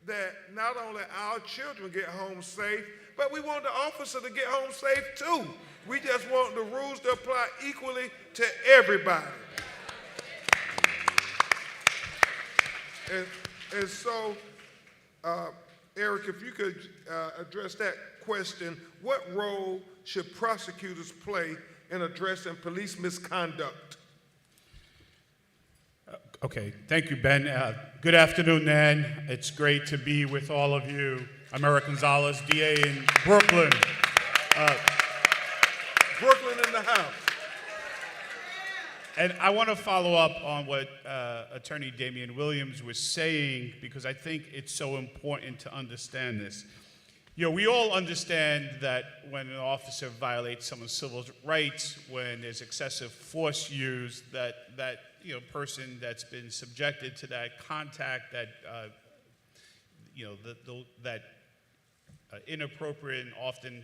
that not only our children get home safe, but we want the officer to get home safe too. We just want the rules to apply equally to everybody. And so, Eric, if you could address that question, what role should prosecutors play in addressing police misconduct? Okay, thank you, Ben. Good afternoon, Nan. It's great to be with all of you. I'm Eric Gonzalez, DA in Brooklyn. Brooklyn in the house. And I want to follow up on what Attorney Damian Williams was saying, because I think it's so important to understand this. You know, we all understand that when an officer violates someone's civil rights, when there's excessive force used, that person that's been subjected to that contact, that that inappropriate and often,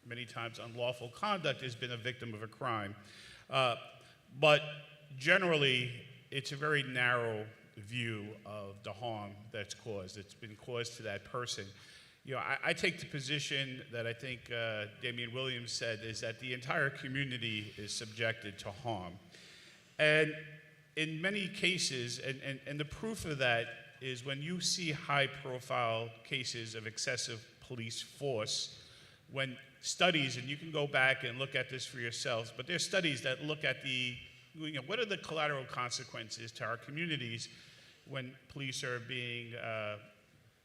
many times, unlawful conduct has been a victim of a crime. But generally, it's a very narrow view of the harm that's caused. It's been caused to that person. You know, I take the position that I think Damian Williams said is that the entire community is subjected to harm. And in many cases, and the proof of that is when you see high-profile cases of excessive police force, when studies, and you can go back and look at this for yourselves, but there's studies that look at what are the collateral consequences to our communities when police are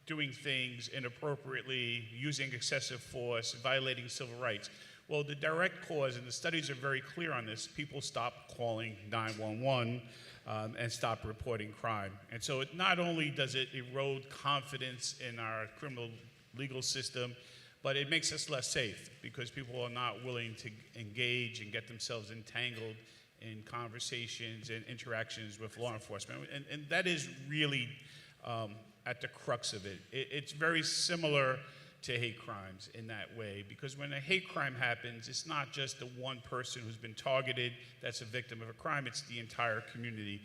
doing things inappropriately, using excessive force, violating civil rights. Well, the direct cause, and the studies are very clear on this, people stop calling 911 and stop reporting crime. And so not only does it erode confidence in our criminal legal system, but it makes us less safe because people are not willing to engage and get themselves entangled in conversations and interactions with law enforcement. And that is really at the crux of it. It's very similar to hate crimes in that way, because when a hate crime happens, it's not just the one person who's been targeted that's a victim of a crime, it's the entire community.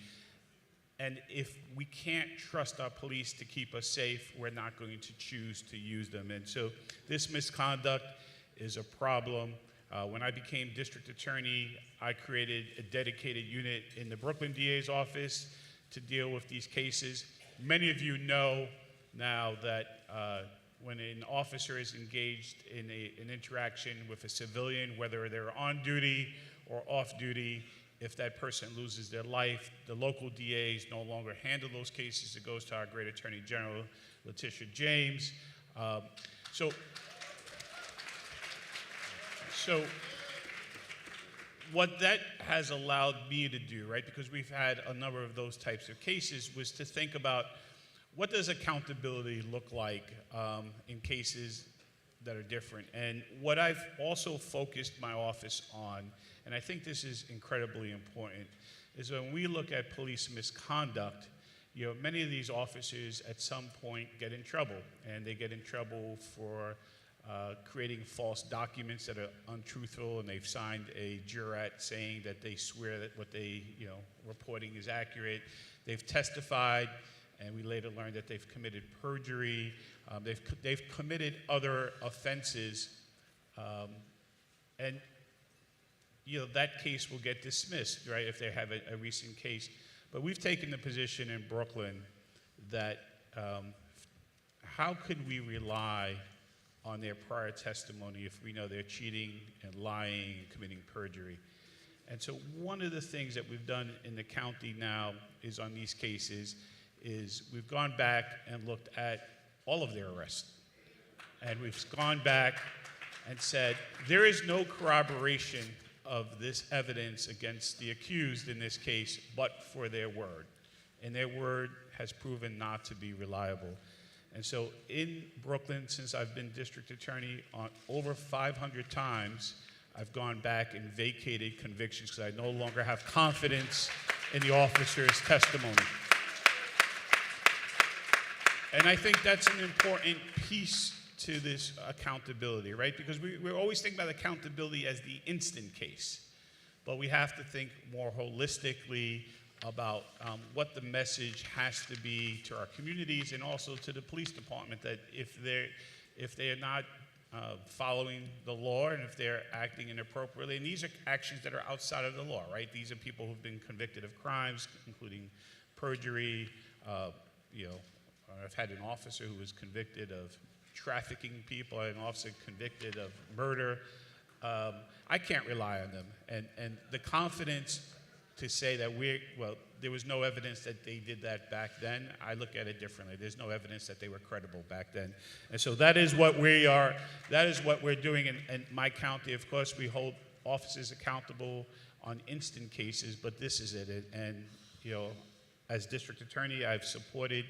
And if we can't trust our police to keep us safe, we're not going to choose to use them. And so this misconduct is a problem. When I became district attorney, I created a dedicated unit in the Brooklyn DA's office to deal with these cases. Many of you know now that when an officer is engaged in an interaction with a civilian, whether they're on duty or off duty, if that person loses their life, the local DAs no longer handle those cases. It goes to our great Attorney General, Letitia James. So what that has allowed me to do, right, because we've had a number of those types of cases, was to think about what does accountability look like in cases that are different. And what I've also focused my office on, and I think this is incredibly important, is when we look at police misconduct, you know, many of these officers at some point get in trouble, and they get in trouble for creating false documents that are untruthful, and they've signed a jurat saying that they swear that what they, reporting is accurate. They've testified, and we later learned that they've committed perjury. They've committed other offenses, and that case will get dismissed, right, if they have a recent case. But we've taken the position in Brooklyn that how could we rely on their prior testimony if we know they're cheating and lying and committing perjury? And so one of the things that we've done in the county now is on these cases is we've gone back and looked at all of their arrests. And we've gone back and said, there is no corroboration of this evidence against the accused in this case, but for their word. And their word has proven not to be reliable. And so in Brooklyn, since I've been district attorney, on over 500 times, I've gone back and vacated convictions because I no longer have confidence in the officer's testimony. And I think that's an important piece to this accountability, right? Because we're always thinking about accountability as the instant case. But we have to think more holistically about what the message has to be to our communities and also to the police department, that if they are not following the law and if they're acting inappropriately, and these are actions that are outside of the law, right? These are people who've been convicted of crimes, including perjury. I've had an officer who was convicted of trafficking people, an officer convicted of murder. I can't rely on them. And the confidence to say that there was no evidence that they did that back then, I look at it differently. There's no evidence that they were credible back then. And so that is what we're doing in my county. Of course, we hold officers accountable on instant cases, but this is it. And, as district attorney, I've supported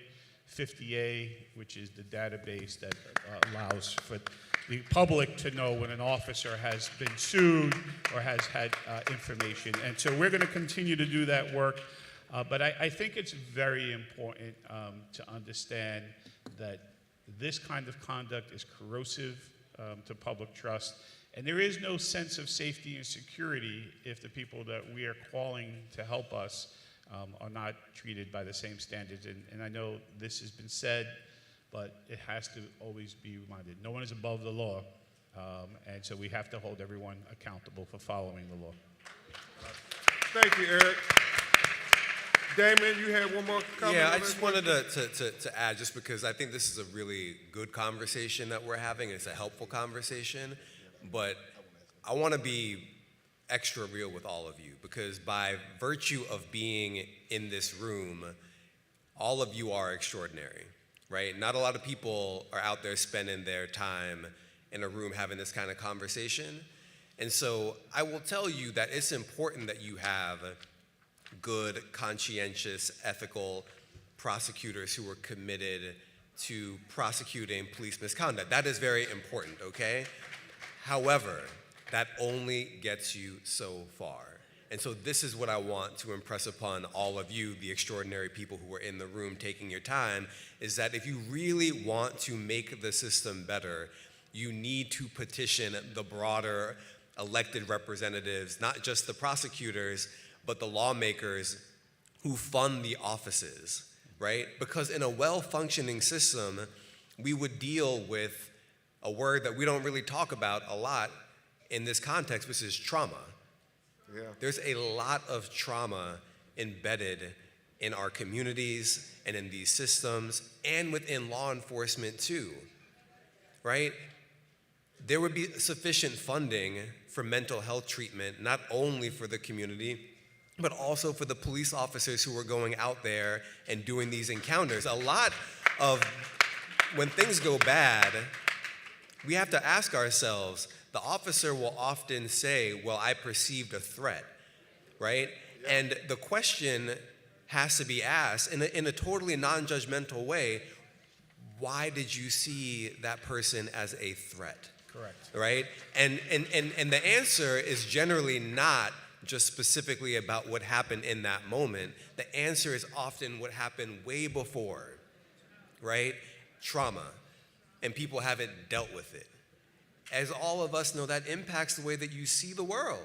50A, which is the database that allows for the public to know when an officer has been sued or has had information. And so we're going to continue to do that work. But I think it's very important to understand that this kind of conduct is corrosive to public trust. And there is no sense of safety and security if the people that we are calling to help us are not treated by the same standards. And I know this has been said, but it has to always be reminded. No one is above the law, and so we have to hold everyone accountable for following the law. Thank you, Eric. Damon, you had one more comment? Yeah, I just wanted to add, just because I think this is a really good conversation that we're having. It's a helpful conversation, but I want to be extra real with all of you, because by virtue of being in this room, all of you are extraordinary, right? Not a lot of people are out there spending their time in a room having this kind of conversation. And so I will tell you that it's important that you have good, conscientious, ethical prosecutors who are committed to prosecuting police misconduct. That is very important, okay? However, that only gets you so far. And so this is what I want to impress upon all of you, the extraordinary people who are in the room taking your time, is that if you really want to make the system better, you need to petition the broader elected representatives, not just the prosecutors, but the lawmakers who fund the offices, right? Because in a well-functioning system, we would deal with a word that we don't really talk about a lot in this context, which is trauma. Yeah. There's a lot of trauma embedded in our communities and in these systems and within law enforcement too, right? There would be sufficient funding for mental health treatment, not only for the community, but also for the police officers who are going out there and doing these encounters. A lot of, when things go bad, we have to ask ourselves, the officer will often say, well, I perceived a threat, right? Yeah. And the question has to be asked in a totally non-judgmental way, why did you see that person as a threat? Correct. Right? And the answer is generally not just specifically about what happened in that moment. The answer is often what happened way before, right? Trauma. And people haven't dealt with it. As all of us know, that impacts the way that you see the world.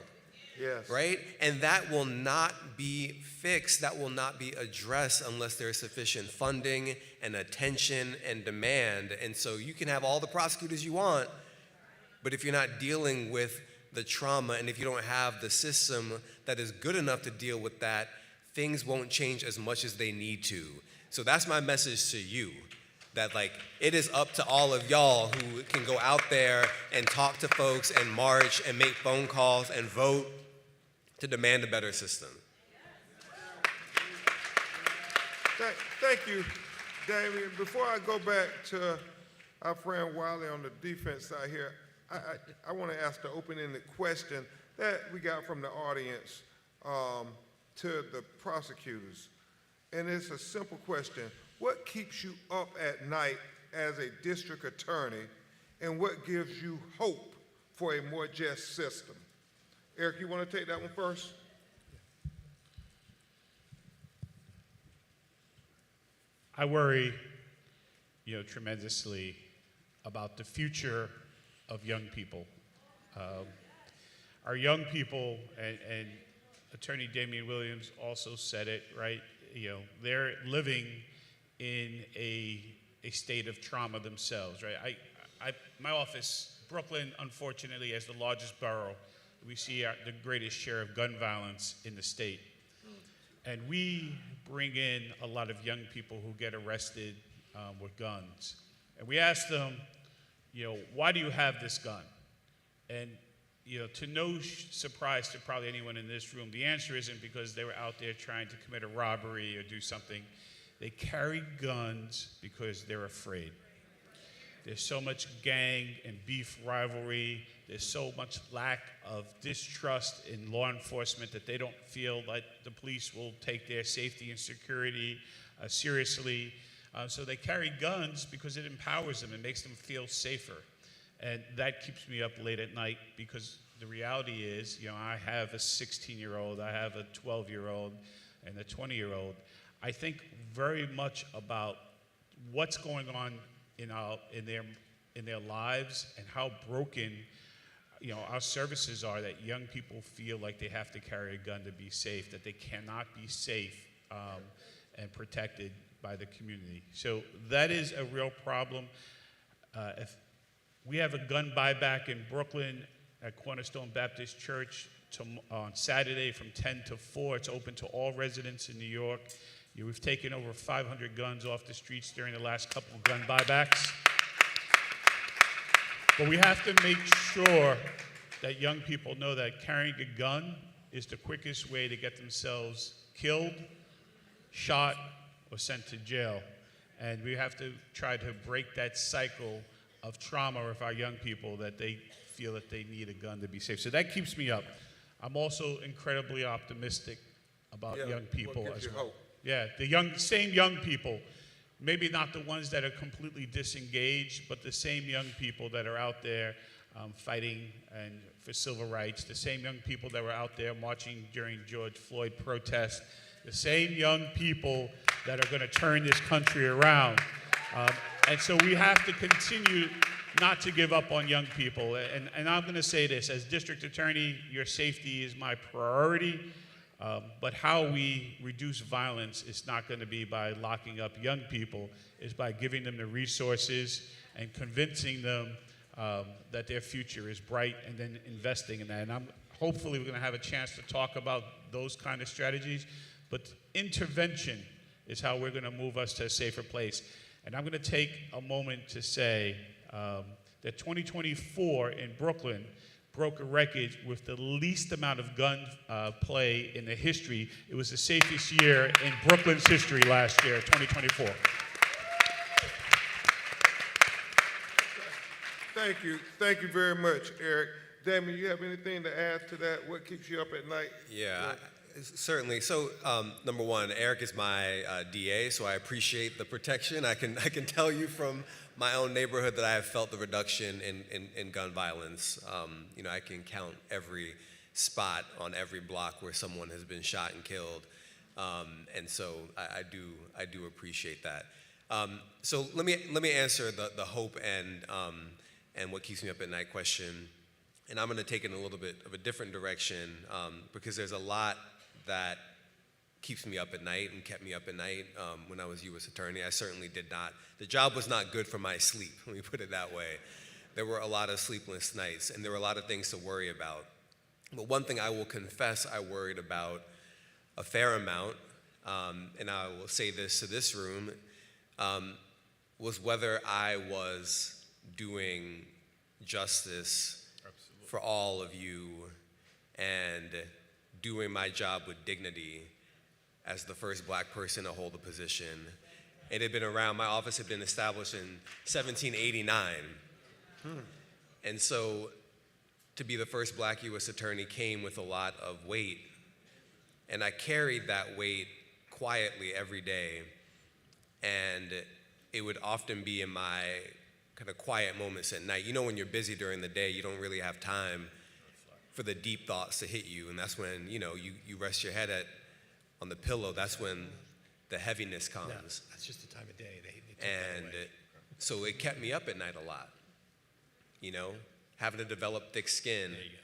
Yes. Right? And that will not be fixed, that will not be addressed unless there's sufficient funding and attention and demand. And so you can have all the prosecutors you want, but if you're not dealing with the trauma and if you don't have the system that is good enough to deal with that, things won't change as much as they need to. So that's my message to you. That it is up to all of y'all who can go out there and talk to folks and march and make phone calls and vote to demand a better system. Thank you, Damien. Before I go back to our friend Wiley on the defense side here, I want to ask the open-ended question that we got from the audience to the prosecutors. And it's a simple question. What keeps you up at night as a district attorney, and what gives you hope for a more just system? Eric, you want to take that one first? I worry, tremendously about the future of young people. Our young people, and Attorney Damian Williams also said it, right? They're living in a state of trauma themselves, right? My office, Brooklyn, unfortunately, as the largest borough, we see the greatest share of gun violence in the state. And we bring in a lot of young people who get arrested with guns. And we ask them, why do you have this gun? And, to no surprise to probably anyone in this room, the answer isn't because they were out there trying to commit a robbery or do something. They carry guns because they're afraid. There's so much gang and beef rivalry. There's so much lack of distrust in law enforcement that they don't feel like the police will take their safety and security seriously. So they carry guns because it empowers them and makes them feel safer. And that keeps me up late at night because the reality is, I have a 16-year-old, I have a 12-year-old, and a 20-year-old. I think very much about what's going on in their lives and how broken our services are, that young people feel like they have to carry a gun to be safe, that they cannot be safe and protected by the community. So that is a real problem. If we have a gun buyback in Brooklyn at Cornerstone Baptist Church on Saturday from 10 to 4. It's open to all residents in New York. We've taken over 500 guns off the streets during the last couple of gun buybacks. But we have to make sure that young people know that carrying a gun is the quickest way to get themselves killed, shot, or sent to jail. And we have to try to break that cycle of trauma with our young people, that they feel that they need a gun to be safe. So that keeps me up. I'm also incredibly optimistic about young people what gives as you well. hope? Yeah, the same young people, maybe not the ones that are completely disengaged, but the same young people that are out there fighting for civil rights, the same young people that were out there marching during George Floyd protests, the same young people that are going to turn this country around. And so we have to continue not to give up on young people. And I'm going to say this, as district attorney, your safety is my priority. But how we reduce violence is not going to be by locking up young people. It's by giving them the resources and convincing them that their future is bright, and then investing in that. And hopefully we're going to have a chance to talk about those kind of strategies. But intervention is how we're going to move us to a safer place. And I'm going to take a moment to say that 2024 in Brooklyn broke a record with the least amount of gun play in the history. It was the safest year in Brooklyn's history last year, 2024. Thank you very much, Eric. Damon, you have anything to add to that? What keeps you up at night? Yeah, certainly. So, number one, Eric is my DA, so I appreciate the protection. I can tell you from my own neighborhood that I have felt the reduction in gun violence. I can count every spot on every block where someone has been shot and killed, and so I do appreciate that. So let me answer the hope and what keeps me up at night question. And I'm going to take it in a little bit of a different direction because there's a lot that keeps me up at night and kept me up at night when I was U.S. Attorney. I certainly did not. The job was not good for my sleep, let me put it that way. There were a lot of sleepless nights, and there were a lot of things to worry about. But one thing I will confess I worried about a fair amount, and I will say this to this room, was whether I was doing justice for all of you and doing my job with dignity as the first black person to hold a position. It had been around, my office had been established in 1789. And so to be the first black U.S. attorney came with a lot of weight. And I carried that weight quietly every day. And it would often be in my kind of quiet moments at night. When you're busy during the day, you don't really have time for the deep thoughts to hit you. And that's when, you rest your head on the pillow. That's when the heaviness comes. No, that's just the time of day. They take And that away. so it kept me up at night a lot. Having to develop thick skin, There you go.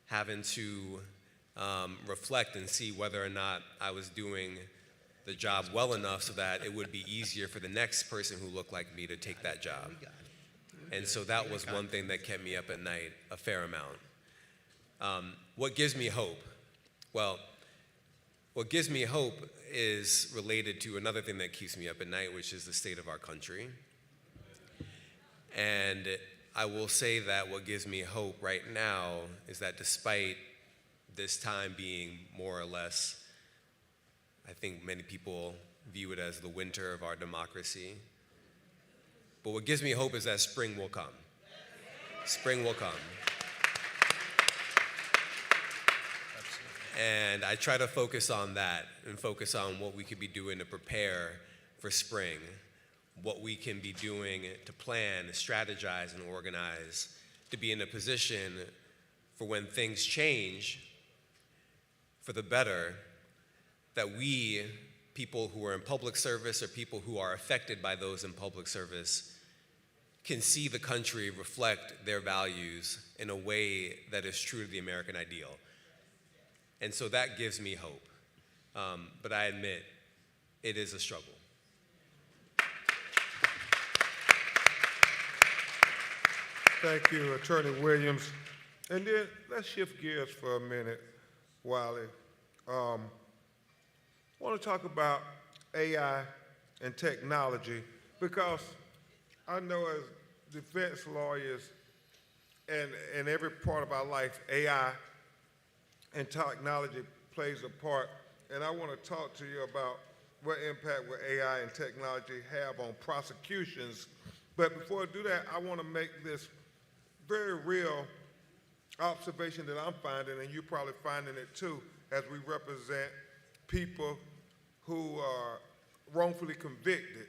having to reflect and see whether or not I was doing the job well enough so that it would be easier for the next person who looked like me to take that job. And so that was one thing that kept me up at night a fair amount. What gives me hope? Well, what gives me hope is related to another thing that keeps me up at night, which is the state of our country. And I will say that what gives me hope right now is that despite this time being more or less, I think many people view it as the winter of our democracy. But what gives me hope is that spring will come. Spring will come. And I try to focus on that and focus on what we could be doing to prepare for spring, what we can be doing to plan, strategize, and organize to be in a position for when things change for the better, that we, people who are in public service or people who are affected by those in public service, can see the country reflect their values in a way that is true to the American ideal. And so that gives me hope. But I admit, it is a struggle. Thank you, Attorney Williams. And then let's shift gears for a minute, Wiley. I want to talk about AI and technology because I know as defense lawyers and in every part of our life, AI and technology plays a part. And I want to talk to you about what impact will AI and technology have on prosecutions. But before I do that, I want to make this very real observation that I'm finding, and you're probably finding it too, as we represent people who are wrongfully convicted.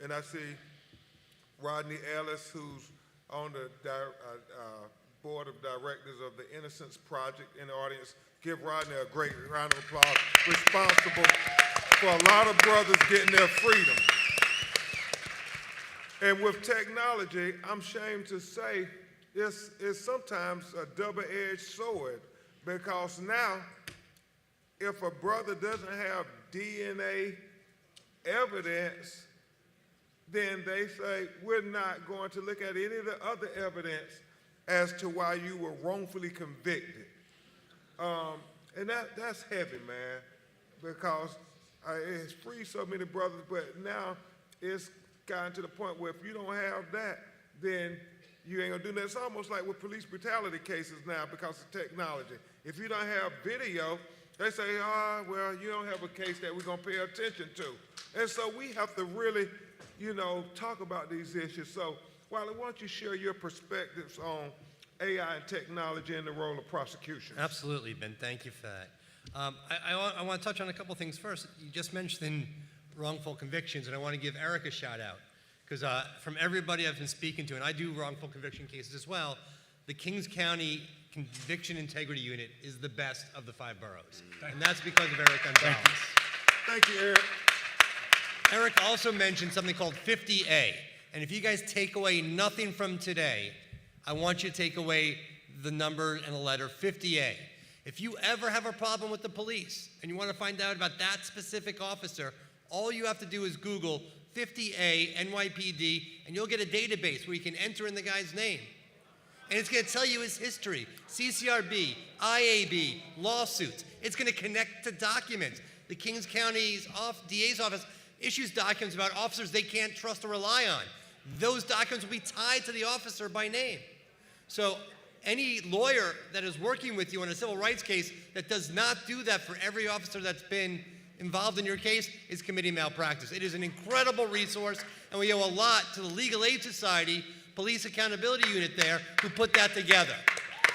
And I see Rodney Ellis, who's on the board of directors of the Innocence Project in the audience. Give Rodney a great round of applause. Responsible for a lot of brothers getting their freedom. And with technology, I'm ashamed to say, it's sometimes a double-edged sword, because now, if a brother doesn't have DNA evidence, then they say, we're not going to look at any of the other evidence as to why you were wrongfully convicted. And that's heavy, man, because it's freed so many brothers, but now it's gotten to the point where if you don't have that, then you ain't gonna do that. It's almost like with police brutality cases now because of technology. If you don't have video, they say, well, you don't have a case that we're gonna pay attention to. And so we have to really, talk about these issues. So, Wiley, why don't you share your perspectives on AI and technology and the role of prosecution? Absolutely, Ben. Thank you for that. I want to touch on a couple things. First, you just mentioned wrongful convictions, and I want to give Eric a shout out. Because from everybody I've been speaking to, and I do wrongful conviction cases as well, the Kings County Conviction Integrity Unit is the best of the 5 boroughs. And that's because of Eric Gonzalez. Thank you, Eric. Eric also mentioned something called 50A. And if you guys take away nothing from today, I want you to take away the number and the letter 50A. If you ever have a problem with the police and you want to find out about that specific officer, all you have to do is Google 50A NYPD, and you'll get a database where you can enter in the guy's name. And it's going to tell you his history, CCRB, IAB, lawsuits. It's going to connect to documents. The Kings County's DA's office issues documents about officers they can't trust or rely on. Those documents will be tied to the officer by name. So any lawyer that is working with you on a civil rights case that does not do that for every officer that's been involved in your case is committing malpractice. It is an incredible resource, and we owe a lot to the Legal Aid Society Police Accountability Unit there who put that together.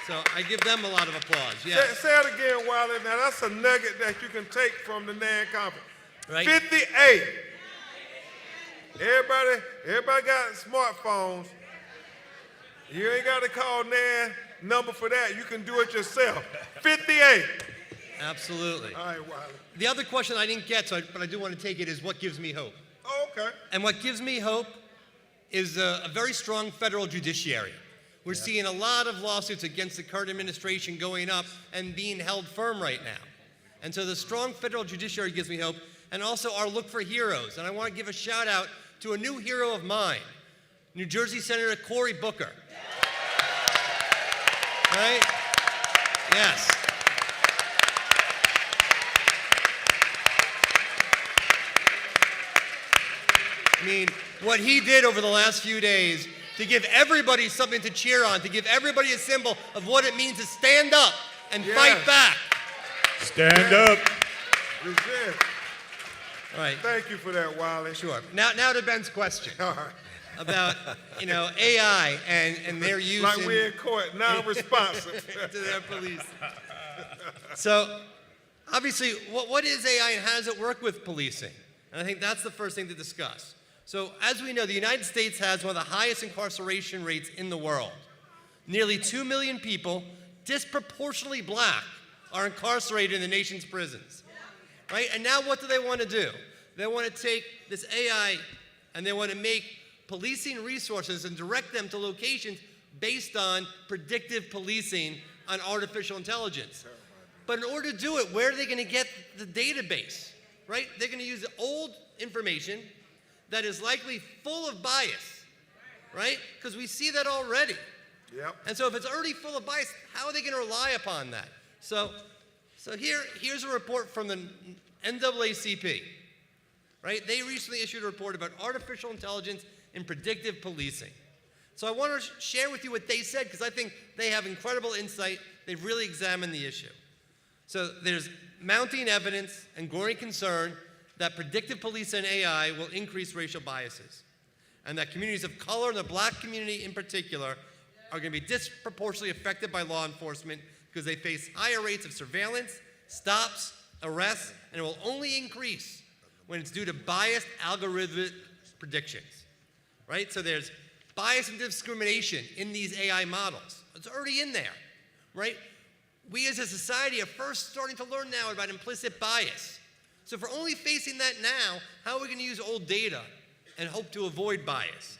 So I give them a lot of applause. Yes. Say it again, Wiley. Now, that's a nugget that you can take from the NAN conference. Right? 58. Everybody got smartphones. You ain't got to call NAN number for that. You can do it yourself. 58. Absolutely. All right, Wiley. The other question I didn't get, but I do want to take it, is what gives me hope? Oh, okay. And what gives me hope is a very strong federal judiciary. We're seeing a lot of lawsuits against the current administration going up and being held firm right now. And so the strong federal judiciary gives me hope, and also our look for heroes. And I want to give a shout out to a new hero of mine, New Jersey Senator Cory Booker. Right? Yes. I mean, what he did over the last few days to give everybody something to cheer on, to give everybody a symbol of what it means to stand up and fight back. Stand up. Resist. All right. Thank you for that, Wiley. Sure. Now to Ben's question All right. about, AI and their use Like we're in court, non-responsive. to their police. So, obviously, what is AI and how does it work with policing? And I think that's the first thing to discuss. So, as we know, the United States has one of the highest incarceration rates in the world. Nearly 2 million people, disproportionately black, are incarcerated in the nation's prisons. Right? And now what do they want to do? They want to take this AI and they want to make policing resources and direct them to locations based on predictive policing on artificial intelligence. But in order to do it, where are they going to get the database? Right? They're going to use old information that is likely full of bias, right? Because we see that already. Yep. And so if it's already full of bias, how are they going to rely upon that? So here's a report from the NAACP, right? They recently issued a report about artificial intelligence in predictive policing. So I want to share with you what they said because I think they have incredible insight. They've really examined the issue. So there's mounting evidence and growing concern that predictive police and AI will increase racial biases, and that communities of color and the black community in particular are going to be disproportionately affected by law enforcement because they face higher rates of surveillance, stops, arrests, and it will only increase when it's due to biased algorithmic predictions, right? So there's bias and discrimination in these AI models. It's already in there, right? We as a society are first starting to learn now about implicit bias. So if we're only facing that now, how are we going to use old data and hope to avoid bias?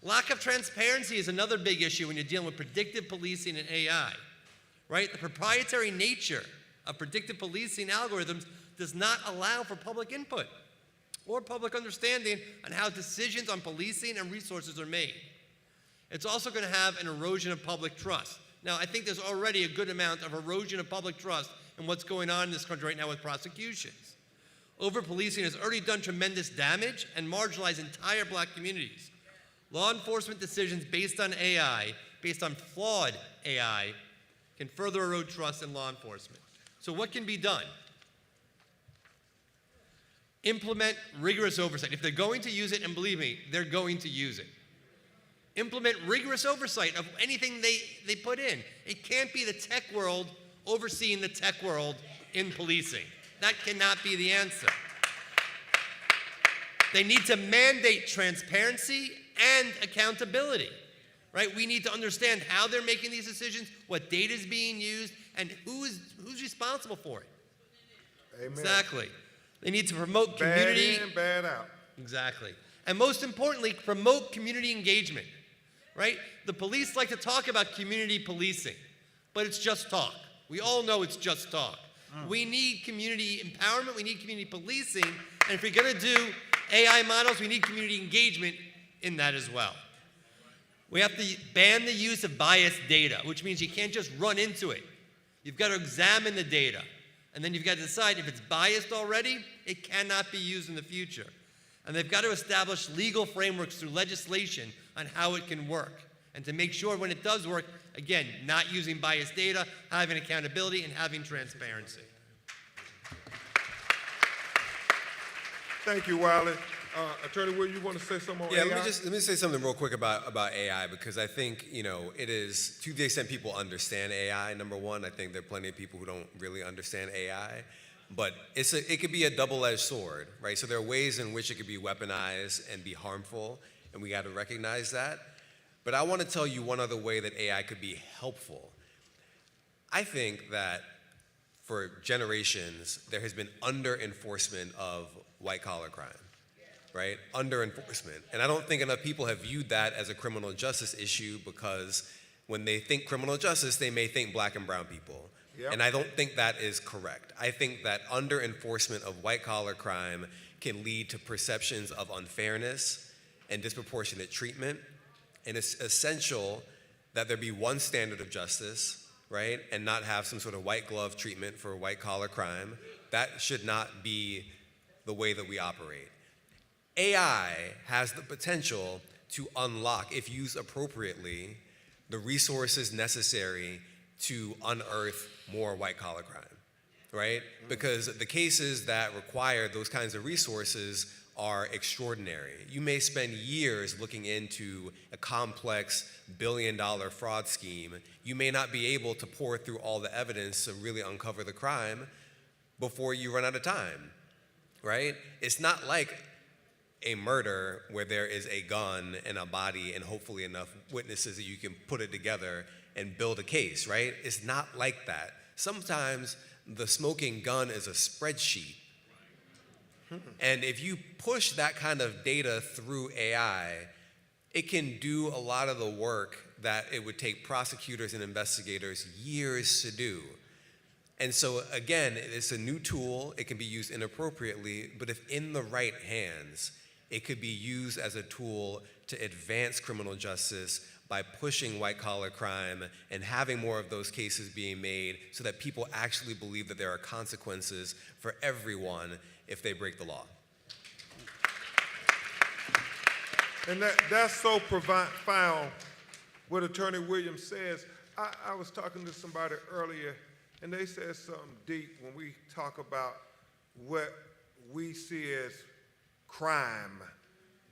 Lack of transparency is another big issue when you're dealing with predictive policing and AI, right? The proprietary nature of predictive policing algorithms does not allow for public input or public understanding on how decisions on policing and resources are made. It's also going to have an erosion of public trust. Now, I think there's already a good amount of erosion of public trust in what's going on in this country right now with prosecutions. Over-policing has already done tremendous damage and marginalized entire black communities. Law enforcement decisions based on AI, based on flawed AI, can further erode trust in law enforcement. So what can be done? Implement rigorous oversight. If they're going to use it, and believe me, they're going to use it. Implement rigorous oversight of anything they put in. It can't be the tech world overseeing the tech world in policing. That cannot be the answer. They need to mandate transparency and accountability, right? We need to understand how they're making these decisions, what data is being used, and who's responsible for it. Amen. Exactly. They need to promote community. Bad in, bad out. Exactly. And most importantly, promote community engagement, right? The police like to talk about community policing, but it's just talk. We all know it's just talk. We need community empowerment, we need community policing, and if we're going to do AI models, we need community engagement in that as well. We have to ban the use of biased data, which means you can't just run into it. You've got to examine the data, and then you've got to decide if it's biased already, it cannot be used in the future. And they've got to establish legal frameworks through legislation on how it can work. And to make sure when it does work, again, not using biased data, having accountability, and having transparency. Thank you, Wiley. Attorney Will, you want to say something on Yeah, AI? let me say something real quick about AI, because I think, it is, to the extent people understand AI, number one, I think there are plenty of people who don't really understand AI, but it could be a double-edged sword, right? So there are ways in which it could be weaponized and be harmful, and we got to recognize that. But I want to tell you one other way that AI could be helpful. I think that for generations, there has been under-enforcement of white-collar crime. right? Under enforcement. And I don't think enough people have viewed that as a criminal justice issue, because when they think criminal justice, they may think black and brown people. Yep. And I don't think that is correct. I think that under enforcement of white collar crime can lead to perceptions of unfairness and disproportionate treatment. And it's essential that there be one standard of justice, right? And not have some sort of white glove treatment for white collar crime. That should not be the way that we operate. AI has the potential to unlock, if used appropriately, the resources necessary to unearth more white collar crime, right? Because the cases that require those kinds of resources are extraordinary. You may spend years looking into a complex billion-dollar fraud scheme. You may not be able to pour through all the evidence to really uncover the crime before you run out of time, right? It's not like a murder where there is a gun and a body and hopefully enough witnesses that you can put it together and build a case, right? It's not like that. Sometimes the smoking gun is a spreadsheet. And if you push that kind of data through AI, it can do a lot of the work that it would take prosecutors and investigators years to do. And so again, it's a new tool. It can be used inappropriately, but if in the right hands, it could be used as a tool to advance criminal justice by pushing white-collar crime and having more of those cases being made so that people actually believe that there are consequences for everyone if they break the law. And that's so profound what Attorney Williams says. I was talking to somebody earlier, and they said something deep when we talk about what we see as crime.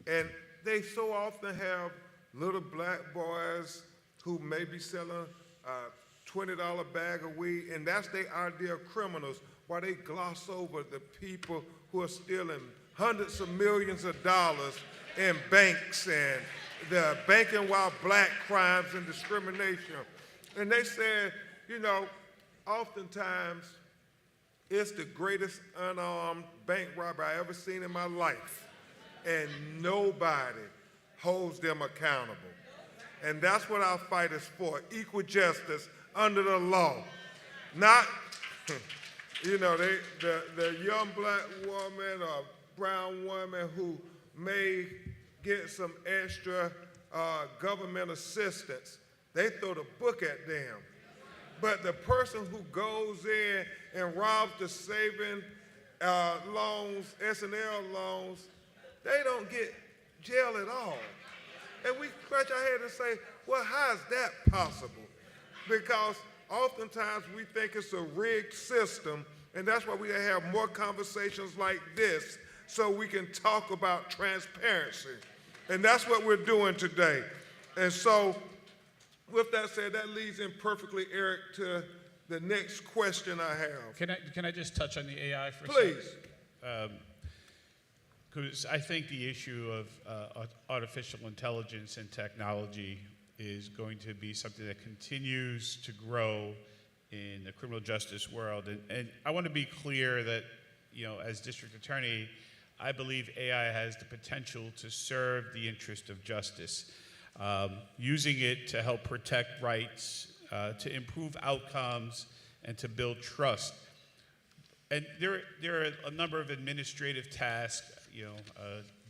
And they so often have little black boys who may be selling a $20 bag of weed, and that's their idea of criminals, while they gloss over the people who are stealing hundreds of millions of dollars in banks and the banking while black crimes and discrimination. And they said, you know, oftentimes it's the greatest unarmed bank robbery I ever seen in my life, and nobody holds them accountable. And that's what our fight is for, equal justice under the law. Not, you know, the young black woman or brown woman who may get some extra government assistance, they throw the book at them. But the person who goes in and robs the saving loans, S&L loans, they don't get jail at all. And we scratch our head and say, well, how is that possible? Because oftentimes we think it's a rigged system, and that's why we have more conversations like this so we can talk about transparency. And that's what we're doing today. And so with that said, that leads in perfectly, Eric, to the next question I have. Can I just touch on the AI for a second? Please. Because I think the issue of artificial intelligence and technology is going to be something that continues to grow in the criminal justice world. And I want to be clear that, you know, as district attorney, I believe AI has the potential to serve the interest of justice, using it to help protect rights, to improve outcomes, and to build trust. And there are a number of administrative tasks. You know,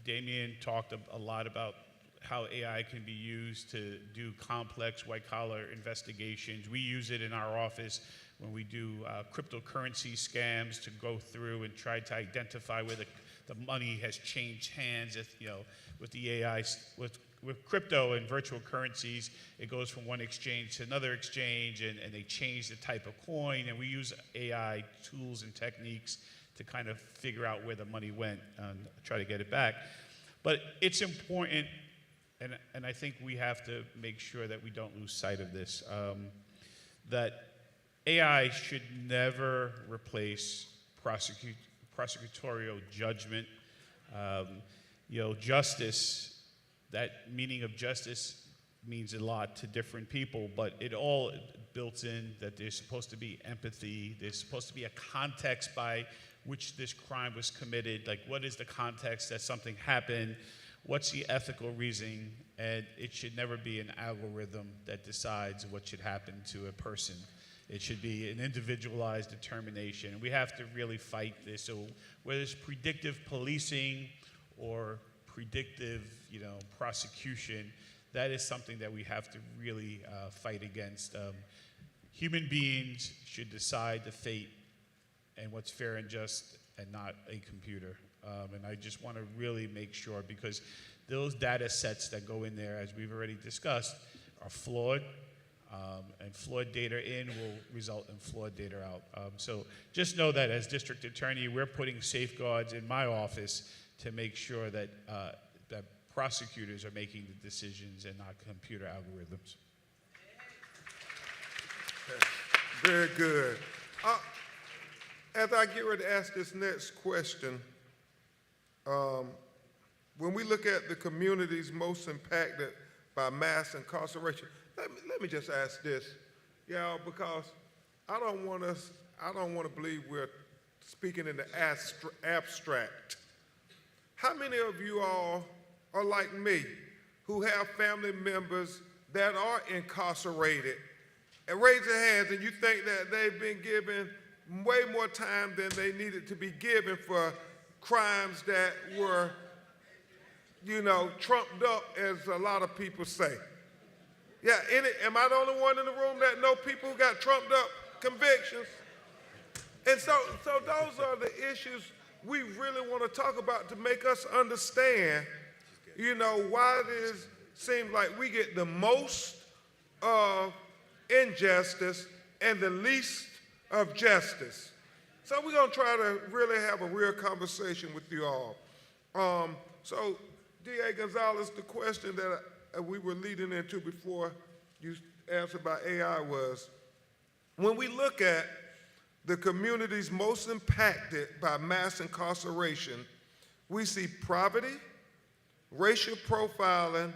Damien talked a lot about how AI can be used to do complex white-collar investigations. We use it in our office when we do cryptocurrency scams to go through and try to identify where the money has changed hands. If, you know, with the AI, with crypto and virtual currencies, it goes from one exchange to another exchange, and they change the type of coin, and we use AI tools and techniques to kind of figure out where the money went and try to get it back. But it's important, and I think we have to make sure that we don't lose sight of this, that AI should never replace prosecutorial judgment. You know, justice, that meaning of justice means a lot to different people, but it all built in that there's supposed to be empathy, there's supposed to be a context by which this crime was committed, like what is the context that something happened, what's the ethical reasoning, and it should never be an algorithm that decides what should happen to a person. It should be an individualized determination. We have to really fight this. So whether it's predictive policing or predictive, prosecution, that is something that we have to really fight against. Human beings should decide the fate and what's fair and just, and not a computer. And I just want to really make sure, because those data sets that go in there, as we've already discussed, are flawed. And flawed data in will result in flawed data out. So just know that as district attorney, we're putting safeguards in my office to make sure that that prosecutors are making the decisions and not computer algorithms. Very good. As I get ready to ask this next question, when we look at the communities most impacted by mass incarceration, let me just ask this, y'all, because I don't want to believe we're speaking in the abstract. How many of you all are like me, who have family members that are incarcerated? And raise your hands, and you think that they've been given way more time than they needed to be given for crimes that were, trumped up, as a lot of people say. Yeah, am I the only one in the room that know people who got trumped up convictions? And so those are the issues we really want to talk about to make us understand, why it seems like we get the most of injustice and the least of justice. So we're going to try to really have a real conversation with you all. So, D.A. Gonzalez, the question that we were leading into before you answered about AI was, when we look at the communities most impacted by mass incarceration, we see poverty, racial profiling,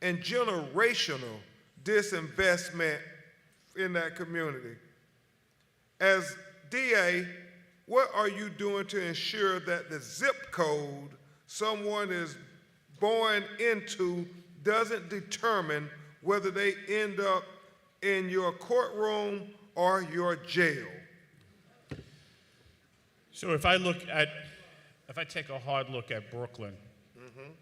and generational disinvestment in that community. As DA, what are you doing to ensure that the zip code someone is born into doesn't determine whether they end up in your courtroom or your jail? So if I take a hard look at Brooklyn,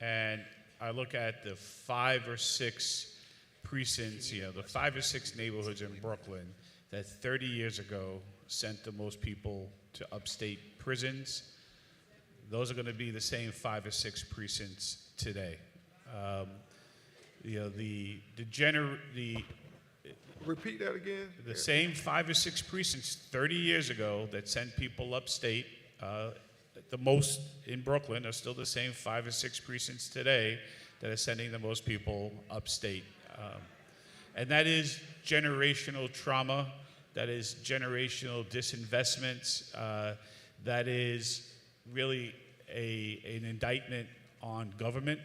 and I look at the 5 or 6 precincts, the 5 or 6 neighborhoods in Brooklyn that 30 years ago sent the most people to upstate prisons, those are going to be the same 5 or 6 precincts today. Repeat that again. The same 5 or 6 precincts 30 years ago that sent people upstate, the most in Brooklyn, are still the same 5 or 6 precincts today that are sending the most people upstate. And that is generational trauma, that is generational disinvestments, that is really an indictment on government,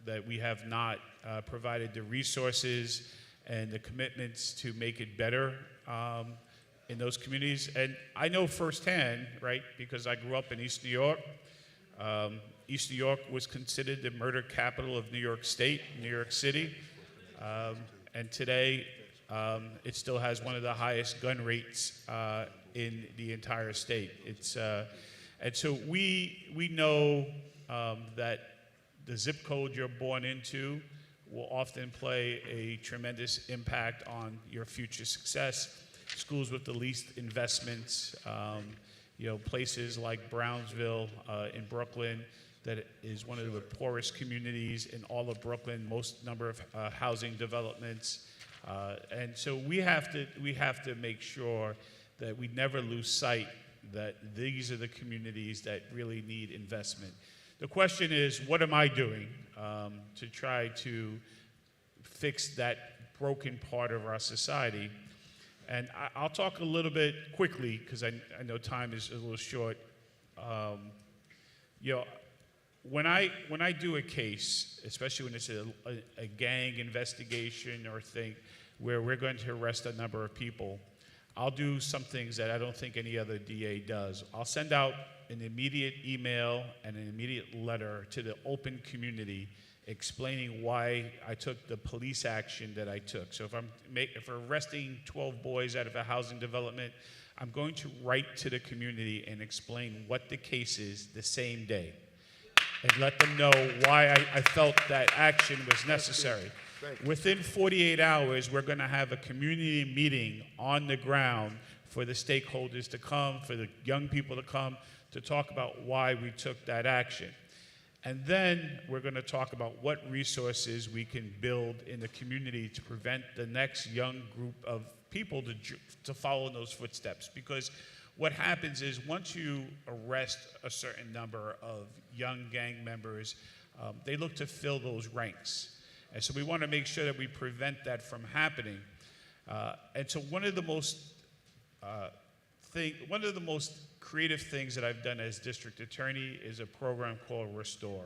that we have not provided the resources and the commitments to make it better in those communities. And I know firsthand, right, because I grew up in East New York. East New York was considered the murder capital of New York State, New York City. And today, it still has one of the highest gun rates in the entire state. And so we know that the zip code you're born into will often play a tremendous impact on your future success. Schools with the least investments, places like Brownsville in Brooklyn, that is one of the poorest communities in all of Brooklyn, most number of housing developments. And so we have to make sure that we never lose sight that these are the communities that really need investment. The question is, what am I doing to try to fix that broken part of our society? And I'll talk a little bit quickly, because I know time is a little short. When I do a case, especially when it's a gang investigation or thing where we're going to arrest a number of people, I'll do some things that I don't think any other DA does. I'll send out an immediate email and an immediate letter to the open community explaining why I took the police action that I took. So if we're arresting 12 boys out of a housing development, I'm going to write to the community and explain what the case is the same day and let them know why I felt that action was necessary. Thank you. Within 48 hours, we're going to have a community meeting on the ground for the stakeholders to come, for the young people to come, to talk about why we took that action. And then we're going to talk about what resources we can build in the community to prevent the next young group of people to follow in those footsteps. Because what happens is once you arrest a certain number of young gang members, they look to fill those ranks. And so we want to make sure that we prevent that from happening. And so one of the most creative things that I've done as district attorney is a program called Restore.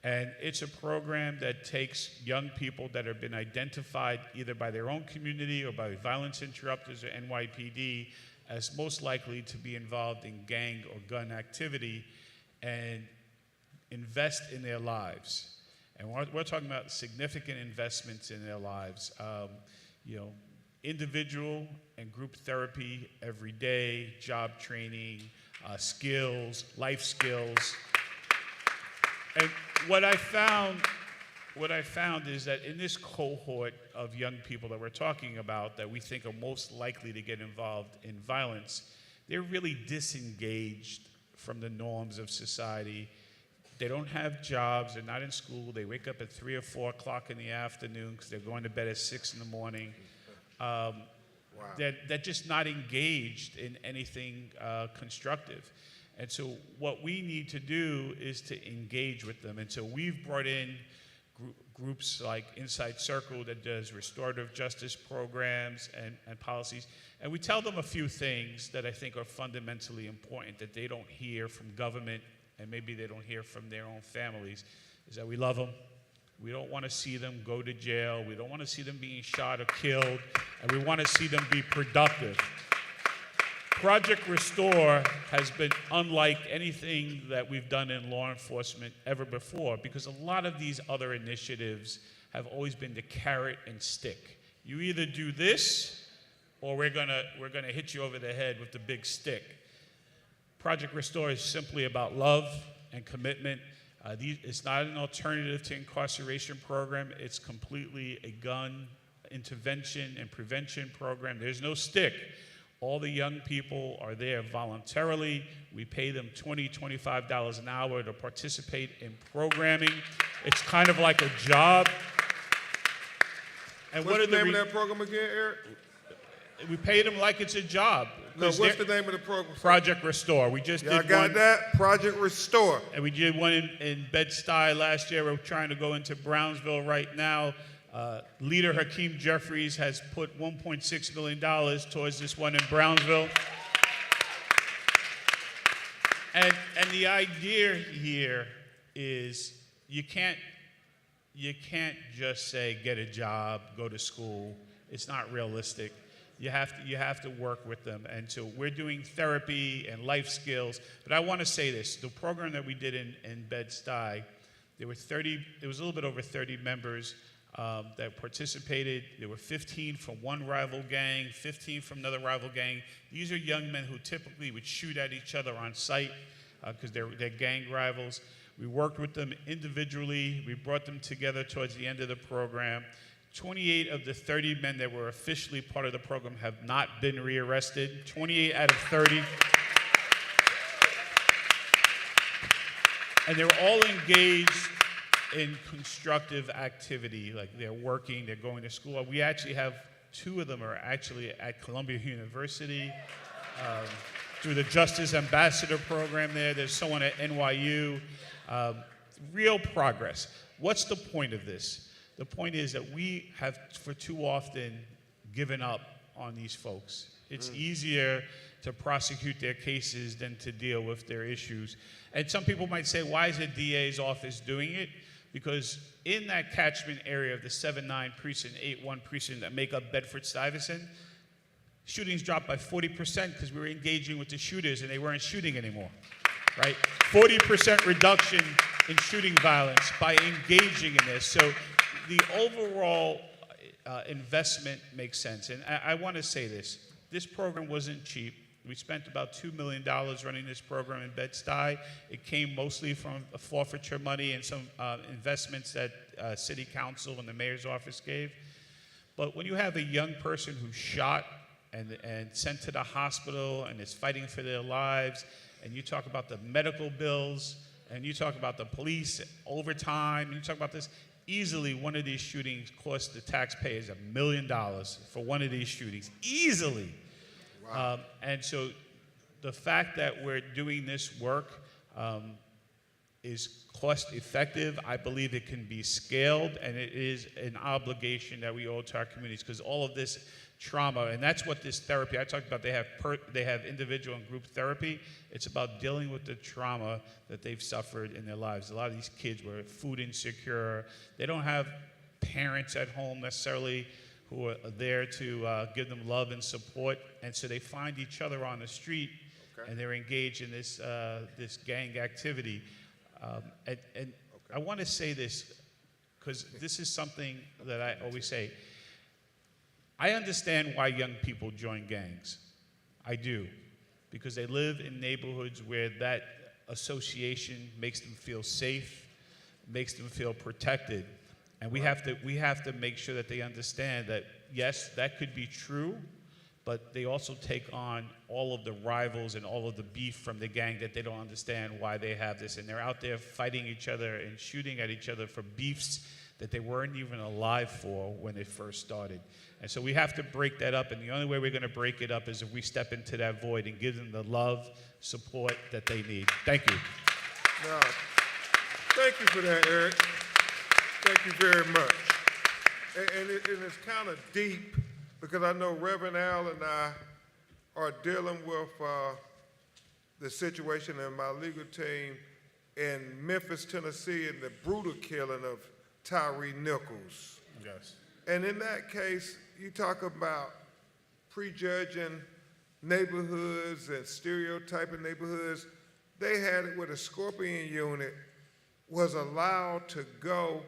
And it's a program that takes young people that have been identified either by their own community or by violence interrupters or NYPD as most likely to be involved in gang or gun activity and invest in their lives. And we're talking about significant investments in their lives. Individual and group therapy every day, job training, skills, life skills. And what I found is that in this cohort of young people that we're talking about that we think are most likely to get involved in violence, they're really disengaged from the norms of society. They don't have jobs, they're not in school, they wake up at 3 or 4 o'clock in the afternoon because they're going to bed at 6 in the morning. They're just not engaged in anything constructive. And so what we need to do is to engage with them. And so we've brought in groups like Inside Circle that does restorative justice programs and policies. And we tell them a few things that I think are fundamentally important that they don't hear from government and maybe they don't hear from their own families, is that we love them. We don't want to see them go to jail. We don't want to see them being shot or killed. And we want to see them be productive. Project Restore has been unlike anything that we've done in law enforcement ever before because a lot of these other initiatives have always been the carrot and stick. You either do this or we're gonna hit you over the head with the big stick. Project Restore is simply about love and commitment. It's not an alternative to incarceration program. It's completely a gun intervention and prevention program. There's no stick. All the young people are there voluntarily. We pay them $20, $25 an hour to participate in programming. It's kind of like a job. And What's the name of that program again, Eric? We pay them like it's a job. No, what's the name of the program? Project Restore. We just Y'all did got one. that? Project Restore. And we did one in Bed-Stuy last year. We're trying to go into Brownsville right now. Leader Hakeem Jeffries has put $1.6 million towards this one in Brownsville. And the idea here is you can't just say get a job, go to school. It's not realistic. You have to work with them. And so we're doing therapy and life skills. But I want to say this, the program that we did in Bed-Stuy, there was a little bit over 30 members that participated. There were 15 from one rival gang, 15 from another rival gang. These are young men who typically would shoot at each other on sight because they're gang rivals. We worked with them individually. We brought them together towards the end of the program. 28 of the 30 men that were officially part of the program have not been rearrested. 28 out of 30. And they're all engaged in constructive activity, like they're working, they're going to school. We actually have 2 of them are actually at Columbia University through the Justice Ambassador program there. There's someone at NYU. Real progress. What's the point of this? The point is that we have, for too often, given up on these folks. It's easier to prosecute their cases than to deal with their issues. And some people might say, why is the DA's office doing it? Because in that catchment area of the 7-9 precinct, 8-1 precinct that make up Bedford-Stuyvesant, Shootings dropped by 40% because we were engaging with the shooters and they weren't shooting anymore, right? 40% reduction in shooting violence by engaging in this. So the overall investment makes sense. And I want to say this. This program wasn't cheap. We spent about $2 million running this program in Bed-Stuy. It came mostly from forfeiture money and some investments that City Council and the Mayor's office gave. But when you have a young person who's shot and sent to the hospital and is fighting for their lives, and you talk about the medical bills, and you talk about the police overtime, and you talk about this, easily one of these shootings cost the taxpayers $1 million for one of these shootings, easily. Wow. And so the fact that we're doing this work is cost effective. I believe it can be scaled, and it is an obligation that we owe to our communities, because all of this trauma, and that's what this therapy, I talked about, they have individual and group therapy. It's about dealing with the trauma that they've suffered in their lives. A lot of these kids were food insecure. They don't have parents at home necessarily who are there to give them love and support, and so they find each other on the street, and they're engaged in this this gang activity. And I want to say this, because this is something that I always say. I understand why young people join gangs. I do, because they live in neighborhoods where that association makes them feel safe, makes them feel protected. And we have to make sure that they understand that, yes, that could be true, but they also take on all of the rivals and all of the beef from the gang that they don't understand why they have this. And they're out there fighting each other and shooting at each other for beefs that they weren't even alive for when they first started. And so we have to break that up, and the only way we're going to break it up is if we step into that void and give them the love, support that they need. Thank you. Now, thank you for that, Eric. Thank you very much. And it's kind of deep, because I know Reverend Al and I are dealing with the situation in my legal team in Memphis, Tennessee, and the brutal killing of Tyree Nichols. Yes. And in that case, you talk about prejudging neighborhoods and stereotyping neighborhoods. They had it where the Scorpion unit was allowed to go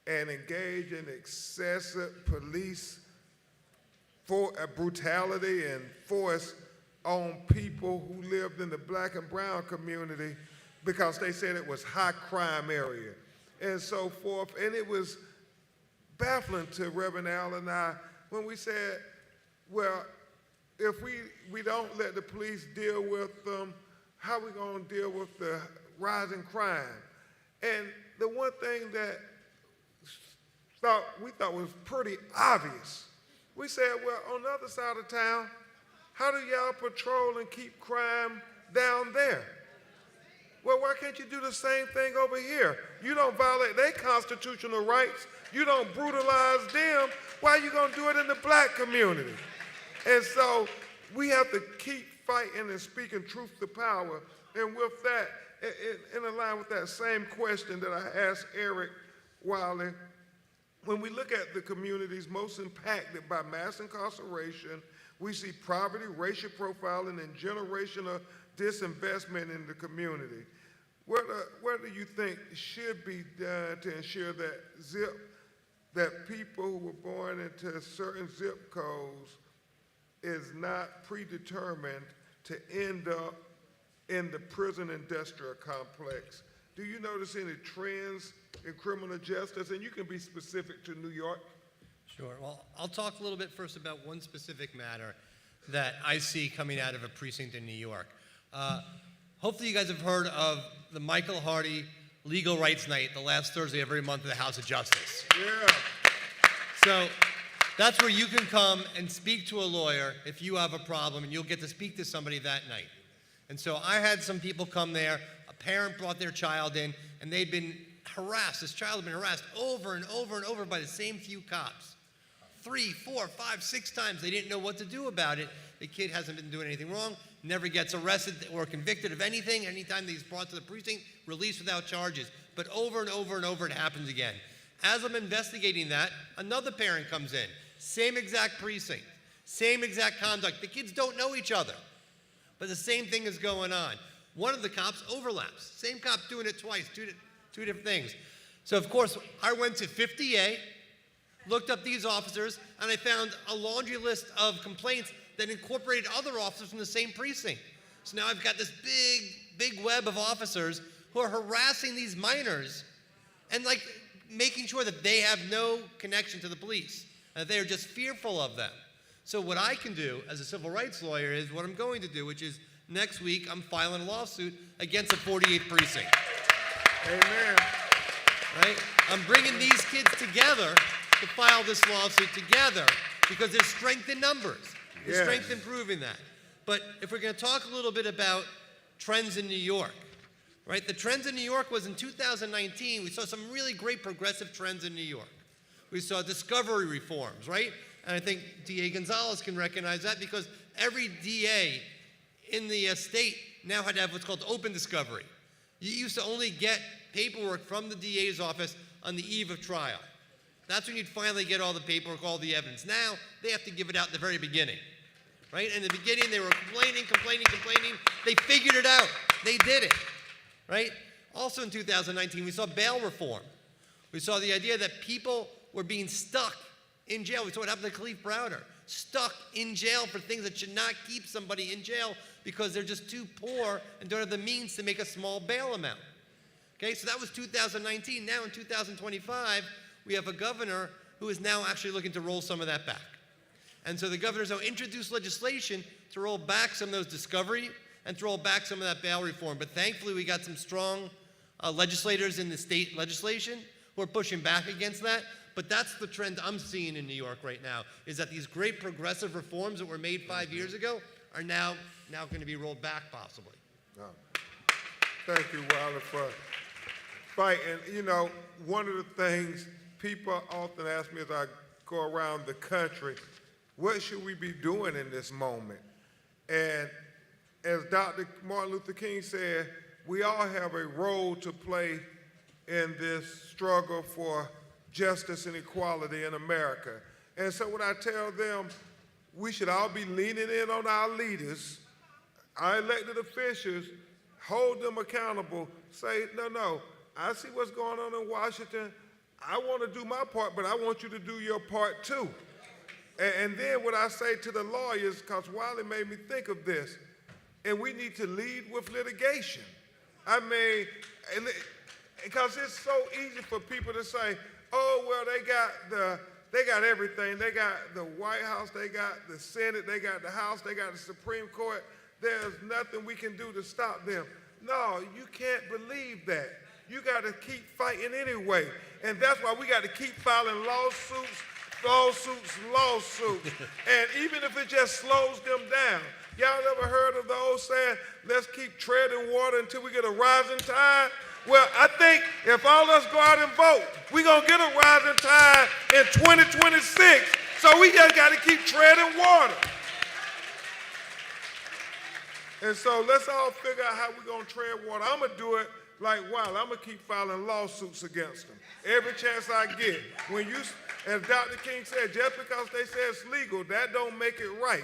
and engage in excessive police brutality and force on people who lived in the black and brown community, because they said it was high crime area and so forth. And it was baffling to Reverend Al and I when we said, well, if we don't let the police deal with them, how are we going to deal with the rising crime? And the one thing that we thought was pretty obvious, we said, well, on the other side of town, how do y'all patrol and keep crime down there? Well, why can't you do the same thing over here? You don't violate their constitutional rights. You don't brutalize them. Why are you going to do it in the black community? And so we have to keep fighting and speaking truth to power. And with that, in line with that same question that I asked Eric Wiley, when we look at the communities most impacted by mass incarceration, we see poverty, racial profiling, and generational disinvestment in the community. What do you think should be done to ensure that people who were born into certain zip codes is not predetermined to end up in the prison industrial complex? Do you notice any trends in criminal justice? And you can be specific to New York. Sure. Well, I'll talk a little bit first about one specific matter that I see coming out of a precinct in New York. Hopefully you guys have heard of the Michael Hardy Legal Rights Night, the last Thursday of every month in the House of Justice. Yeah. So that's where you can come and speak to a lawyer if you have a problem, and you'll get to speak to somebody that night. And so I had some people come there. A parent brought their child in, and they'd been harassed. This child had been harassed over and over and over by the same few cops. 3, 4, 5, 6 times. They didn't know what to do about it. The kid hasn't been doing anything wrong, never gets arrested or convicted of anything. Anytime he's brought to the precinct, released without charges. But over and over and over, it happens again. As I'm investigating that, another parent comes in, same exact precinct. Same exact conduct. The kids don't know each other, but the same thing is going on. One of the cops overlaps. Same cop doing it twice, two different things. So, of course, I went to 50A, looked up these officers, and I found a laundry list of complaints that incorporated other officers from the same precinct. So now I've got this big web of officers who are harassing these minors and like making sure that they have no connection to the police, and that they are just fearful of them. So what I can do as a civil rights lawyer is what I'm going to do, which is next week I'm filing a lawsuit against the 48th precinct. Amen. Right? I'm bringing these kids together to file this lawsuit together because there's strength in numbers. There's Yes. strength in proving that. But if we're going to talk a little bit about trends in New York, right? The trends in New York was in 2019, we saw some really great progressive trends in New York. We saw discovery reforms, right? And I think DA Gonzalez can recognize that because every DA in the state now had to have what's called open discovery. You used to only get paperwork from the DA's office on the eve of trial. That's when you'd finally get all the paperwork, all the evidence. Now, they have to give it out at the very beginning, right? In the beginning, they were complaining. They figured it out. They did it, right? Also in 2019, we saw bail reform. We saw the idea that people were being stuck in jail. We saw what happened to Khalif Browder, stuck in jail for things that should not keep somebody in jail because they're just too poor and don't have the means to make a small bail amount. Okay, so that was 2019. Now in 2025, we have a governor who is now actually looking to roll some of that back. And so the governor's now introduced legislation to roll back some of those discovery and to roll back some of that bail reform. But thankfully, we got some strong legislators in the state legislation who are pushing back against that. But that's the trend I'm seeing in New York right now, is that these great progressive reforms that were made 5 years ago are now going to be rolled back, possibly. No. Thank you, Wilder, for fighting. You know, one of the things people often ask me as I go around the country, what should we be doing in this moment? And as Dr. Martin Luther King said, we all have a role to play in this struggle for justice and equality in America. And so when I tell them we should all be leaning in on our leaders, our elected officials, hold them accountable, say, no, I see what's going on in Washington. I want to do my part, but I want you to do your part too. And then what I say to the lawyers, because Wiley made me think of this, and we need to lead with litigation. I mean, because it's so easy for people to say, oh, well, they got everything. They got the White House, they got the Senate, they got the House, they got the Supreme Court. There's nothing we can do to stop them. No, you can't believe that. You got to keep fighting anyway. And that's why we got to keep filing lawsuits. And even if it just slows them down. Y'all ever heard of the old saying, let's keep treading water until we get a rising tide? Well, I think if all of us go out and vote, we're going to get a rising tide in 2026. So we just got to keep treading water. And so let's all figure out how we're going to tread water. I'm going to do it like Wilder. I'm going to keep filing lawsuits against them every chance I get. When you, as Dr. King said, just because they say it's legal, that don't make it right.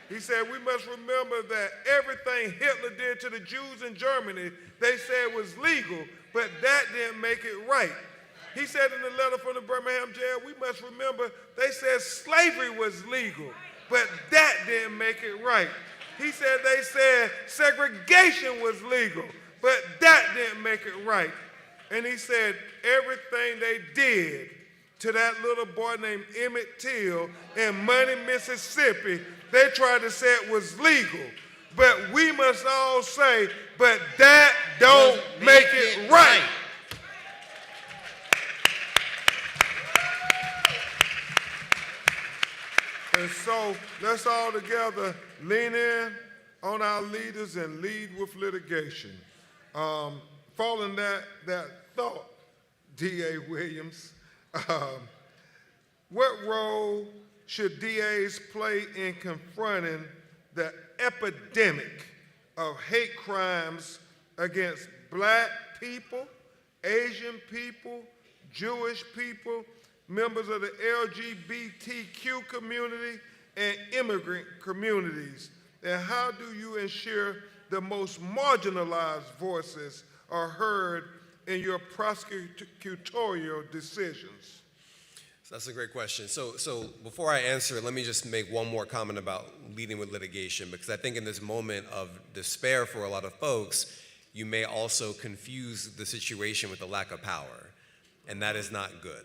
He said we must remember that everything Hitler did to the Jews in Germany, they said was legal, but that didn't make it right. He said in the letter from the Birmingham jail, we must remember they said slavery was legal, but that didn't make it right. He said they said segregation was legal, but that didn't make it right. And he said everything they did to that little boy named Emmett Till in Money, Mississippi, they tried to say it was legal. But we must all say, but that don't make it right. And so let's all together lean in on our leaders and lead with litigation. Following that thought, D.A. Williams, what role should DAs play in confronting the epidemic of hate crimes against black people, Asian people, Jewish people, members of the LGBTQ community, and immigrant communities? And how do you ensure the most marginalized voices are heard in your prosecutorial decisions? So that's a great question. So before I answer it, let me just make one more comment about leading with litigation, because I think in this moment of despair for a lot of folks, you may also confuse the situation with the lack of power, and that is not good,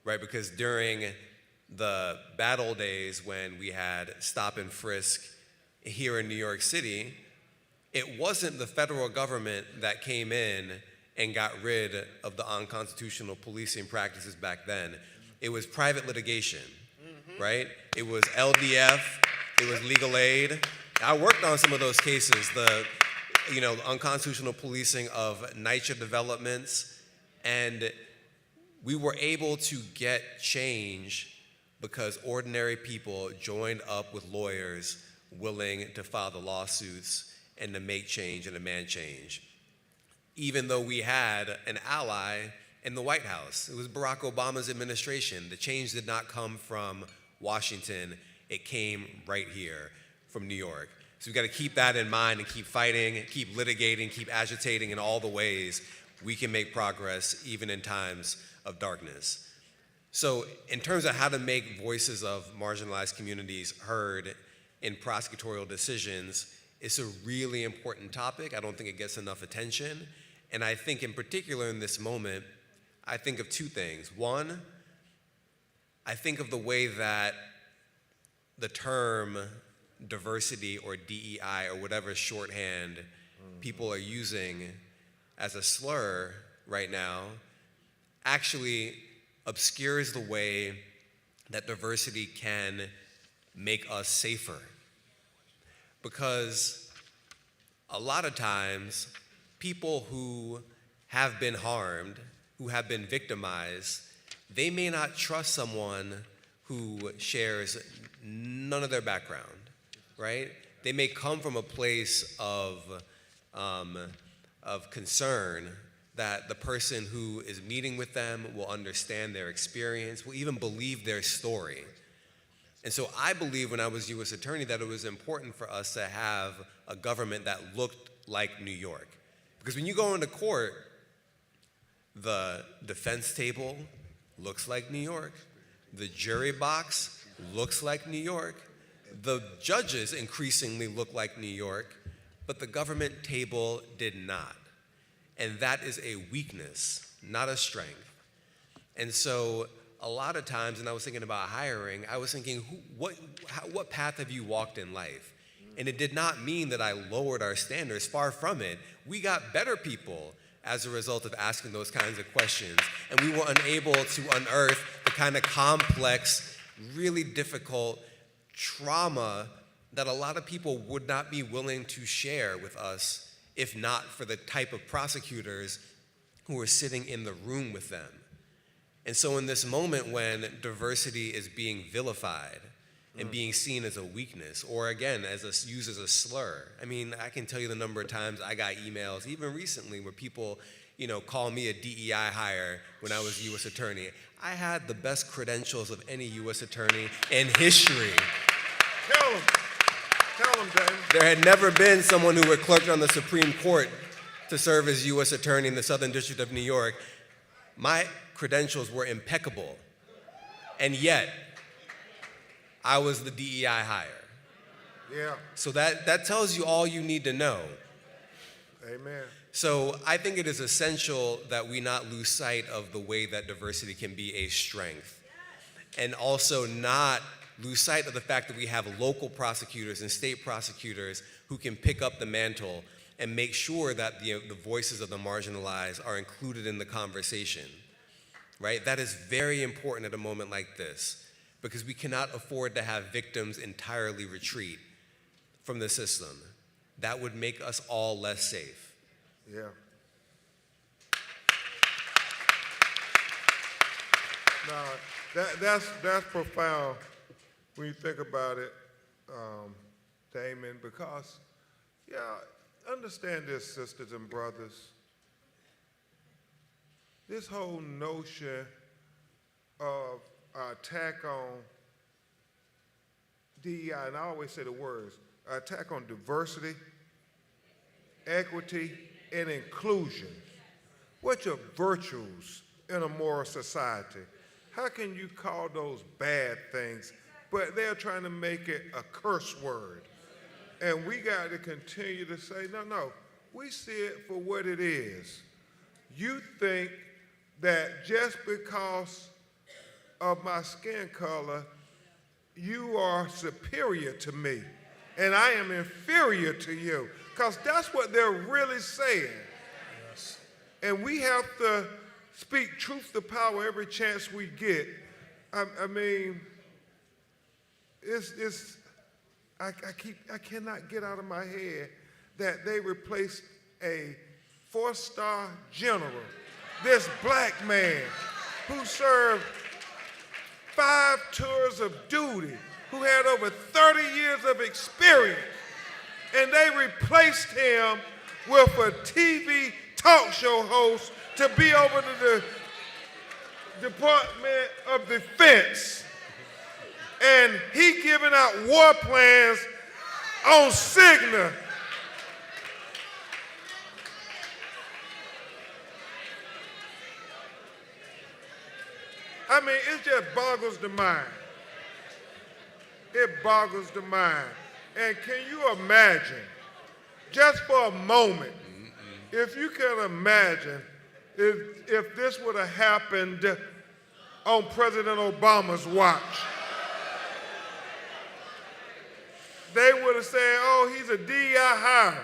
right? Because during the bad old days when we had stop and frisk here in New York City, it wasn't the federal government that came in and got rid of the unconstitutional policing practices back then. It was private litigation, right? It was LDF, it was legal aid. I worked on some of those cases, the unconstitutional policing of NYCHA developments, and we were able to get change because ordinary people joined up with lawyers willing to file the lawsuits and to make change and demand change. Even though we had an ally in the White House, it was Barack Obama's administration. The change did not come from Washington, it came right here from New York. So we've got to keep that in mind and keep fighting, keep litigating, keep agitating in all the ways we can make progress even in times of darkness. So in terms of how to make voices of marginalized communities heard in prosecutorial decisions, it's a really important topic. I don't think it gets enough attention. And I think in particular in this moment, I think of two things. One, I think of the way that the term diversity or DEI or whatever shorthand people are using as a slur right now actually obscures the way that diversity can make us safer. Because a lot of times, people who have been harmed, who have been victimized, they may not trust someone who shares none of their background, right? They may come from a place of concern that the person who is meeting with them will understand their experience, will even believe their story. And so I believe when I was U.S. Attorney that it was important for us to have a government that looked like New York. Because when you go into court, the defense table looks like New York. The jury box looks like New York. The judges increasingly look like New York, but the government table did not. And that is a weakness, not a strength. And so a lot of times, and I was thinking about hiring, I was thinking, what path have you walked in life? And it did not mean that I lowered our standards, far from it. We got better people as a result of asking those kinds of questions. And we were unable to unearth the kind of complex, really difficult trauma that a lot of people would not be willing to share with us if not for the type of prosecutors who were sitting in the room with them. And so in this moment when diversity is being vilified and being seen as a weakness, or again, used as a slur, I mean, I can tell you the number of times I got emails, even recently, where people, call me a DEI hire when I was U.S. Attorney. I had the best credentials of any U.S. Attorney in history. Tell them, David. There had never been someone who had clerked on the Supreme Court to serve as U.S. Attorney in the Southern District of New York. My credentials were impeccable, and yet I was the DEI hire. Yeah, So that tells you all you need to know. amen. So I think it is essential that we not lose sight of the way that diversity can be a strength, and also not lose sight of the fact that we have local prosecutors and state prosecutors who can pick up the mantle and make sure that the voices of the marginalized are included in the conversation, right? That is very important at a moment like this, because we cannot afford to have victims entirely retreat from the system. That would make us all less safe. Yeah. Now, that's profound when you think about it, Damon, because, understand this, sisters and brothers. This whole notion of our attack on DEI, and I always say the words, attack on diversity, equity, and inclusion, which are virtues in a moral society. How can you call those bad things, but they're trying to make it a curse word? And we got to continue to say, no, we see it for what it is. You think that just because of my skin color, you are superior to me, and I am inferior to you, because that's what they're really saying. Yes. And we have to speak truth to power every chance we get. I mean, I cannot get out of my head that they replaced a 4-star general, this black man who served 5 tours of duty, who had over 30 years of experience, and they replaced him with a TV talk show host to be over to the Department of Defense. And he giving out war plans on Cigna. I mean, it just boggles the mind. It boggles the mind. And can you imagine, just for a moment, if you can imagine if this would have happened on President Obama's watch? They would have said, oh, he's a DEI hire.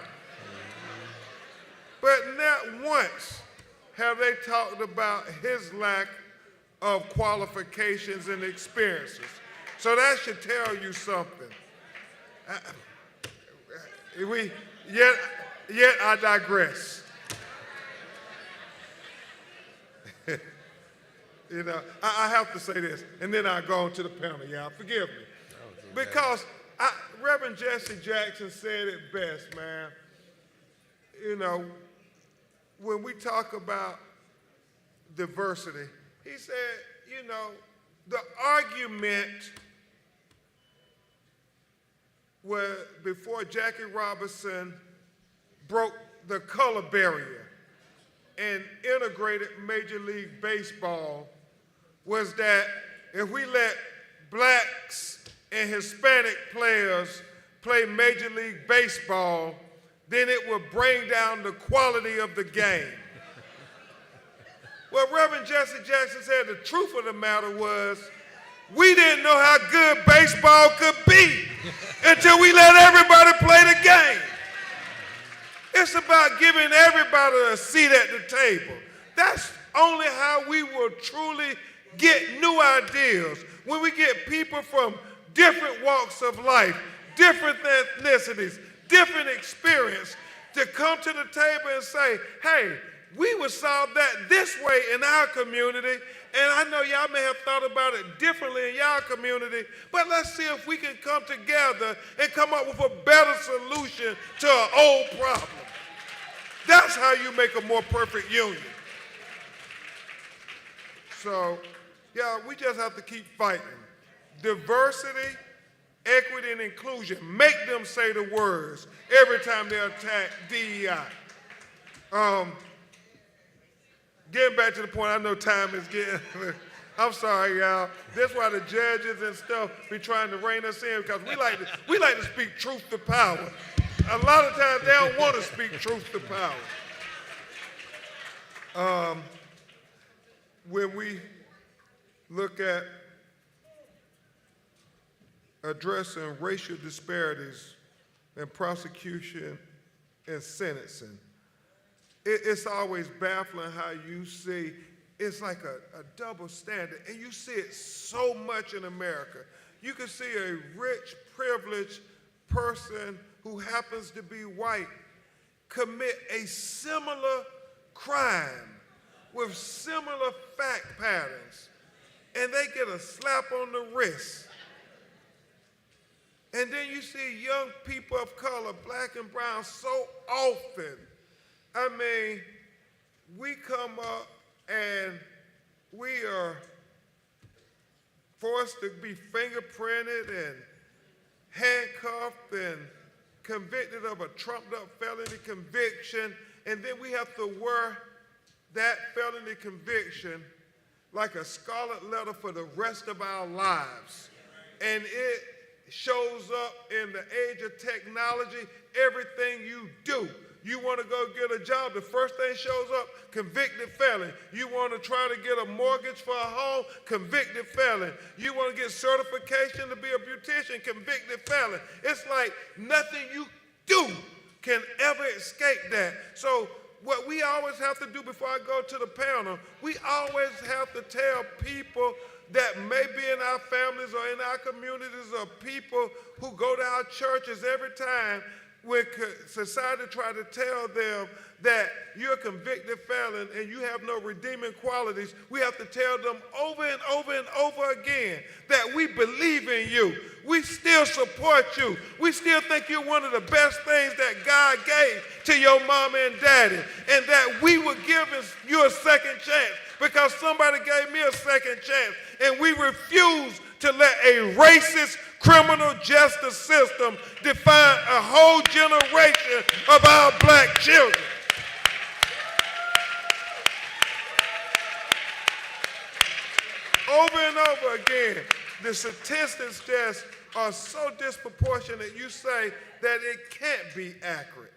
But not once have they talked about his lack of qualifications and experiences. So that should tell you something. Yet I digress. You know, I have to say this, and then I'll go on to the panel, y'all. Forgive me. Because Reverend Jesse Jackson said it best, man. You know, when we talk about diversity, he said, you know, the argument was before Jackie Robinson broke the color barrier and integrated Major League Baseball was that if we let blacks and Hispanic players play Major League Baseball, then it would bring down the quality of the game. Well, Reverend Jesse Jackson said the truth of the matter was we didn't know how good baseball could be until we let everybody play the game. It's about giving everybody a seat at the table. That's only how we will truly get new ideas, when we get people from different walks of life, different ethnicities, different experience to come to the table and say, hey, we would solve that this way in our community, and I know y'all may have thought about it differently in y'all community, but let's see if we can come together and come up with a better solution to an old problem. That's how you make a more perfect union. So, yeah, we just have to keep fighting. Diversity, equity, and inclusion. Make them say the words every time they attack DEI. Getting back to the point, I know time is getting, I'm sorry, y'all. That's why the judges and stuff be trying to rein us in, because we like to speak truth to power. A lot of times they don't want to speak truth to power. When we look at addressing racial disparities in prosecution and sentencing, it's always baffling how you see it's like a double standard, and you see it so much in America. You can see a rich, privileged person who happens to be white commit a similar crime with similar fact patterns, and they get a slap on the wrist. And then you see young people of color, black and brown, so often. I mean, we come up and we are forced to be fingerprinted and handcuffed and convicted of a trumped-up felony conviction, and then we have to wear that felony conviction like a scarlet letter for the rest of our lives. And it shows up in the age of technology, everything you do. You want to go get a job, the first thing shows up, convicted felon. You want to try to get a mortgage for a home, convicted felon. You want to get certification to be a beautician, convicted felon. It's like nothing you do can ever escape that. So what we always have to do before I go to the panel, we always have to tell people that may be in our families or in our communities or people who go to our churches every time when society try to tell them that you're a convicted felon and you have no redeeming qualities, we have to tell them over and over and over again that we believe in you. We still support you. We still think you're one of the best things that God gave to your mama and daddy, and that we will give you a second chance because somebody gave me a second chance, and we refuse to let a racist criminal justice system define a whole generation of our black children. Over and over again, the statistics just are so disproportionate, you say that it can't be accurate.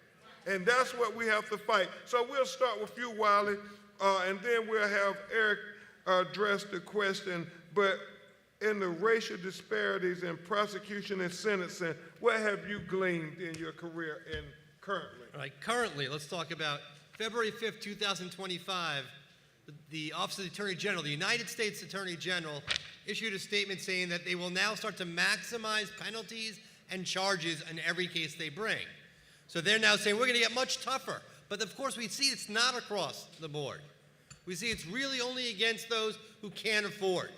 And that's what we have to fight. So we'll start with you, Wiley, and then we'll have Eric address the question. But in the racial disparities in prosecution and sentencing, what have you gleaned in your career and currently? All right, currently, let's talk about February 5th, 2025, the Office of the Attorney General, the United States Attorney General, issued a statement saying that they will now start to maximize penalties and charges in every case they bring. So they're now saying we're going to get much tougher. But of course, we see it's not across the board. We see it's really only against those who can't afford,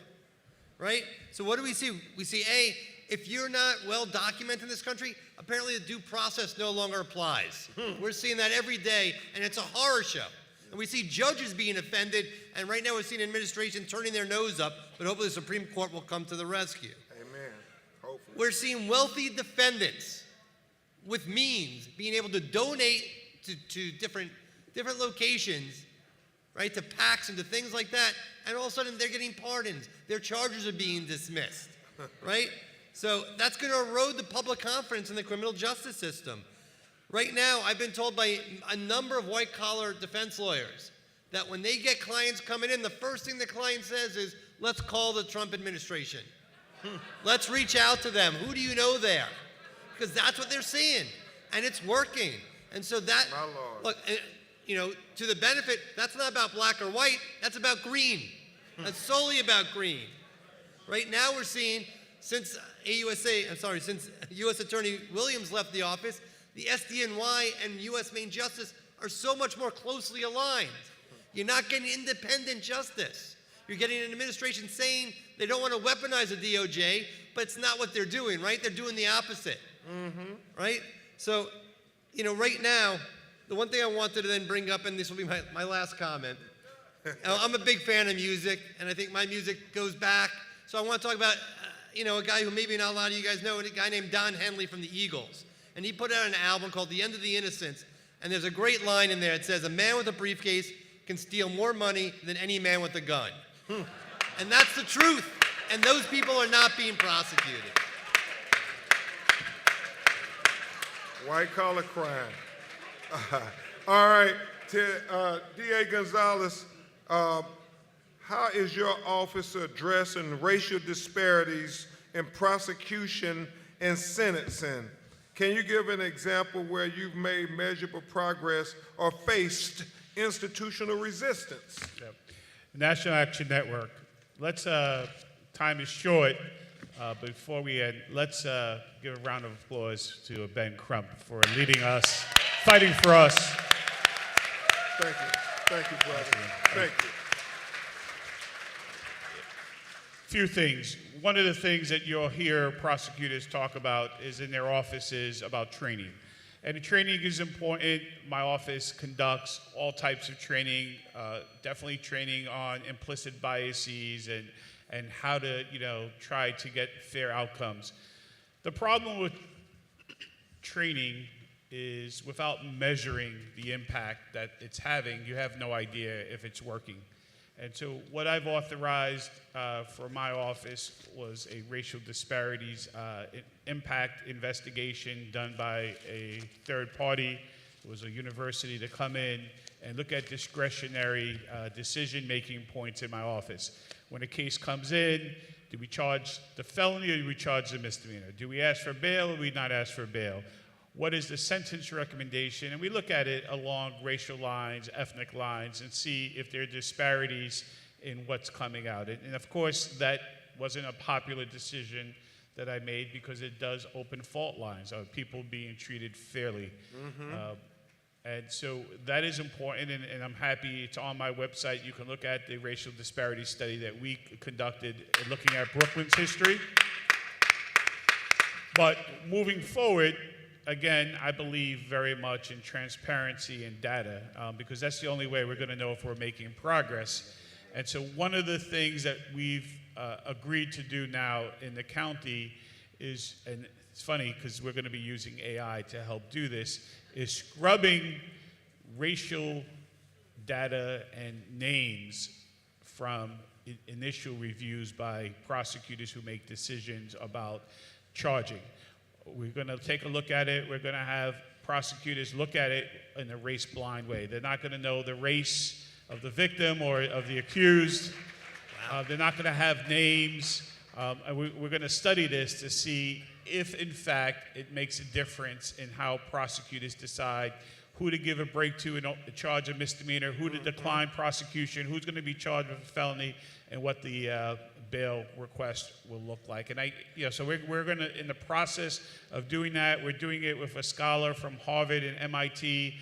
right? So what do we see? We see, A, if you're not well documented in this country, apparently the due process no longer applies. We're seeing that every day, and it's a horror show. And we see judges being offended, and right now we're seeing administration turning their nose up, but hopefully the Supreme Court will come to the rescue. Amen. Hopefully. We're seeing wealthy defendants with means being able to donate to different locations, right, to PACs and to things like that, and all of a sudden they're getting pardons. Their charges are being dismissed, right? So that's going to erode the public confidence in the criminal justice system. Right now, I've been told by a number of white-collar defense lawyers that when they get clients coming in, the first thing the client says is, let's call the Trump administration. Let's reach out to them. Who do you know there? Because that's what they're seeing, and it's working. And so that, My Lord. look, you know, to the benefit, that's not about black or white, that's about green. That's solely about green. Right now we're seeing, since U.S. Attorney Williams left the office, the SDNY and U.S. Main Justice are so much more closely aligned. You're not getting independent justice. You're getting an administration saying they don't want to weaponize the DOJ, but it's not what they're doing, right? They're doing the opposite, right? So, you know, right now, the one thing I wanted to then bring up, and this will be my last comment, I'm a big fan of music, and I think my music goes back. So I want to talk about, you know, a guy who maybe not a lot of you guys know, a guy named Don Henley from the Eagles. And he put out an album called The End of the Innocents, and there's a great line in there. It says, a man with a briefcase can steal more money than any man with a gun. And that's the truth, and those people are not being prosecuted. White-collar crime. All right, D.A. Gonzalez, how is your office addressing racial disparities in prosecution and sentencing? Can you give an example where you've made measurable progress or faced institutional resistance? Yep. National Action Network. Let's, time is short. Before we end, let's give a round of applause to Ben Crump for leading us, fighting for us. Thank you. Thank you, brother. Thank you. Few things. One of the things that you'll hear prosecutors talk about is in their offices about training. And the training is important. My office conducts all types of training, definitely training on implicit biases and how to, you know, try to get fair outcomes. The problem with training is without measuring the impact that it's having, you have no idea if it's working. And so what I've authorized for my office was a racial disparities impact investigation done by a third party. It was a university to come in and look at discretionary decision-making points in my office. When a case comes in, do we charge the felony or do we charge the misdemeanor? Do we ask for bail or do we not ask for bail? What is the sentence recommendation? And we look at it along racial lines, ethnic lines, and see if there are disparities in what's coming out. And of course, that wasn't a popular decision that I made because it does open fault lines of people being treated fairly. And so that is important, and I'm happy it's on my website. You can look at the racial disparity study that we conducted looking at Brooklyn's history. But moving forward, again, I believe very much in transparency and data because that's the only way we're going to know if we're making progress. And so one of the things that we've agreed to do now in the county is, and it's funny because we're going to be using AI to help do this, is scrubbing racial data and names from initial reviews by prosecutors who make decisions about charging. We're going to take a look at it. We're going to have prosecutors look at it in a race-blind way. They're not going to know the race of the victim or of the accused. They're not going to have names. And we're going to study this to see if, in fact, it makes a difference in how prosecutors decide who to give a break to and charge a misdemeanor, who to decline prosecution, who's going to be charged with a felony, and what the bail request will look like. And so we're going to, in the process of doing that, we're doing it with a scholar from Harvard and MIT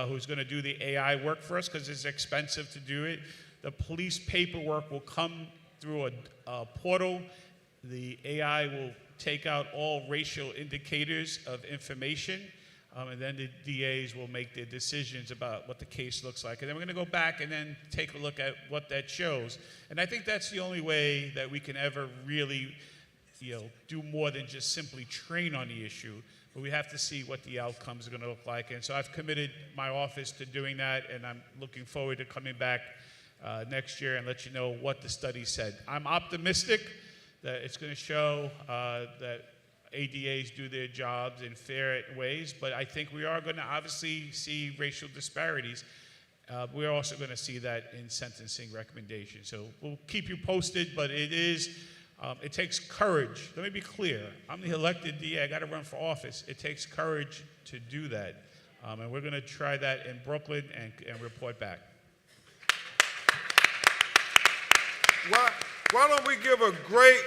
who's going to do the AI work for us because it's expensive to do it. The police paperwork will come through a portal. The AI will take out all racial indicators of information, and then the DAs will make their decisions about what the case looks like. And then we're going to go back and then take a look at what that shows. And I think that's the only way that we can ever really, do more than just simply train on the issue, but we have to see what the outcomes are going to look like. And so I've committed my office to doing that, and I'm looking forward to coming back next year and let you know what the study said. I'm optimistic that it's going to show that ADAs do their jobs in fair ways, but I think we are going to obviously see racial disparities. We're also going to see that in sentencing recommendations. So we'll keep you posted, but it takes courage. Let me be clear. I'm the elected DA. I got to run for office. It takes courage to do that. And we're going to try that in Brooklyn and report back. Why don't we give a great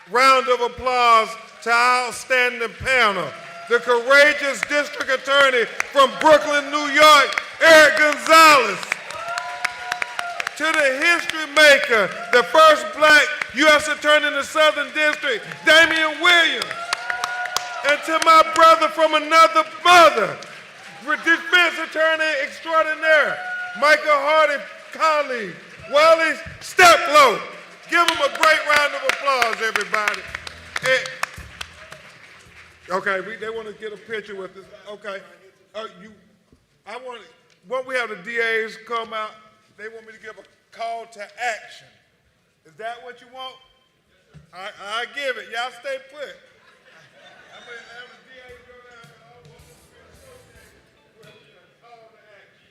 round of applause to our outstanding panel, the courageous district attorney from Brooklyn, New York, Eric Gonzalez, to the history maker, the first black U.S. attorney in the Southern District, Damian Williams, and to my brother from another mother, defense attorney extraordinaire, Michael Hardy colleague, Wally Steplow. Give them a great round of applause, everybody. Okay, they want to get a picture with us. Okay, won't we have the DAs come out? They want me to give a call to action. Is that what you want? I give it. Y'all stay put. I'm going to have the DAs go down and all with a call to action.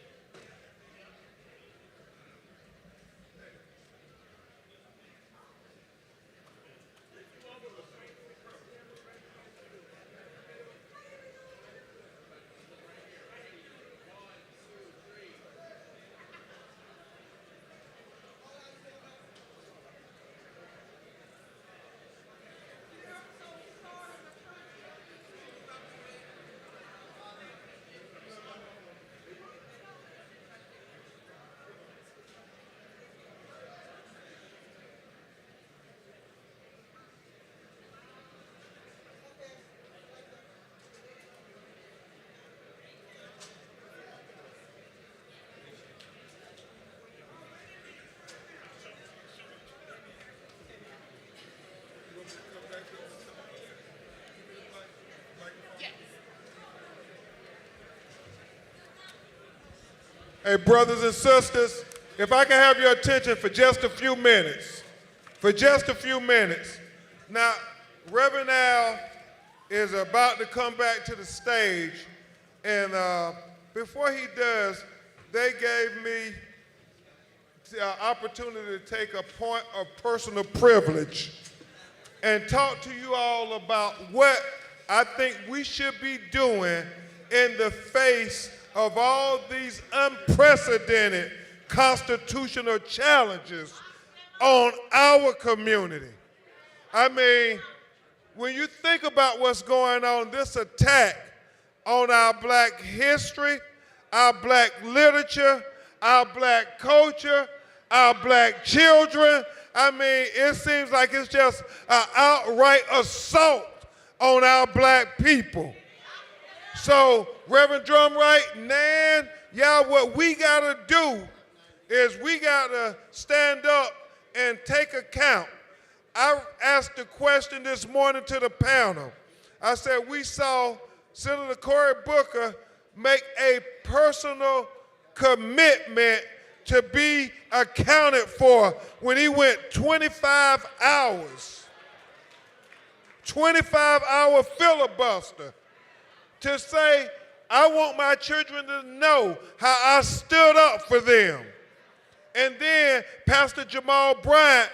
Hey, brothers and sisters, if I can have your attention for just a few minutes. For just a few minutes. Now, Reverend Al is about to come back to the stage, and before he does, they gave me the opportunity to take a point of personal privilege and talk to you all about what I think we should be doing in the face of all these unprecedented constitutional challenges on our community. I mean, when you think about what's going on, this attack on our black history, our black literature, our black culture, our black children, I mean, it seems like it's just an outright assault on our black people. So, Reverend Drumright, Nan, y'all, what we gotta do is we gotta stand up and take account. I asked the question this morning to the panel. I said, we saw Senator Cory Booker make a personal commitment to be accounted for when he went 25 hours, 25-hour filibuster to say, I want my children to know how I stood up for them. And then Pastor Jamal Bryant,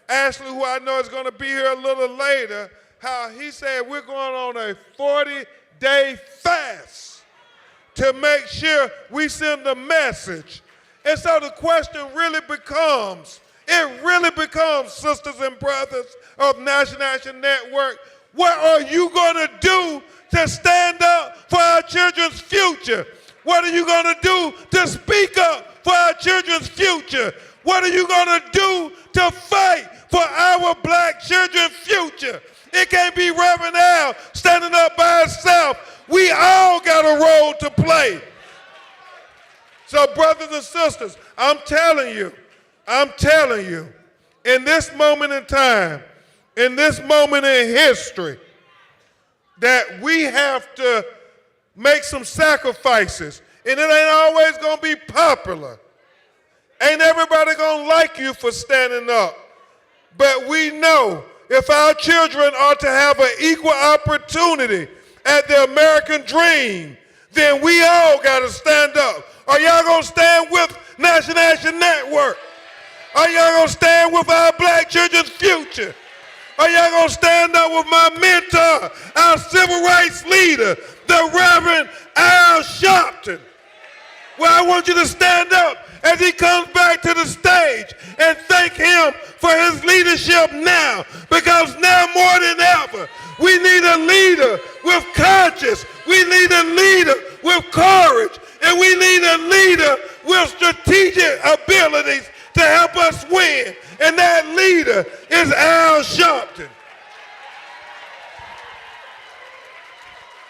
Ashley, who I know is going to be here a little later, how he said we're going on a 40-day fast to make sure we send a message. And so the question really becomes, sisters and brothers of National Action Network, what are you going to do to stand up for our children's future? What are you going to do to speak up for our children's future? What are you going to do to fight for our black children's future? It can't be Reverend Al standing up by himself. We all got a role to play. So brothers and sisters, I'm telling you, in this moment in time, in this moment in history, that we have to make some sacrifices. And it ain't always going to be popular. Ain't everybody going to like you for standing up. But we know if our children are to have an equal opportunity at the American dream, then we all got to stand up. Are y'all going to stand with National Action Network? Are y'all going to stand with our black children's future? Are y'all going to stand up with my mentor, our civil rights leader, the Reverend Al Sharpton? Well, I want you to stand up as he comes back to the stage and thank him for his leadership now, because now more than ever, we need a leader with conscience, we need a leader with courage, and we need a leader with strategic abilities to help us win. And that leader is Al Sharpton.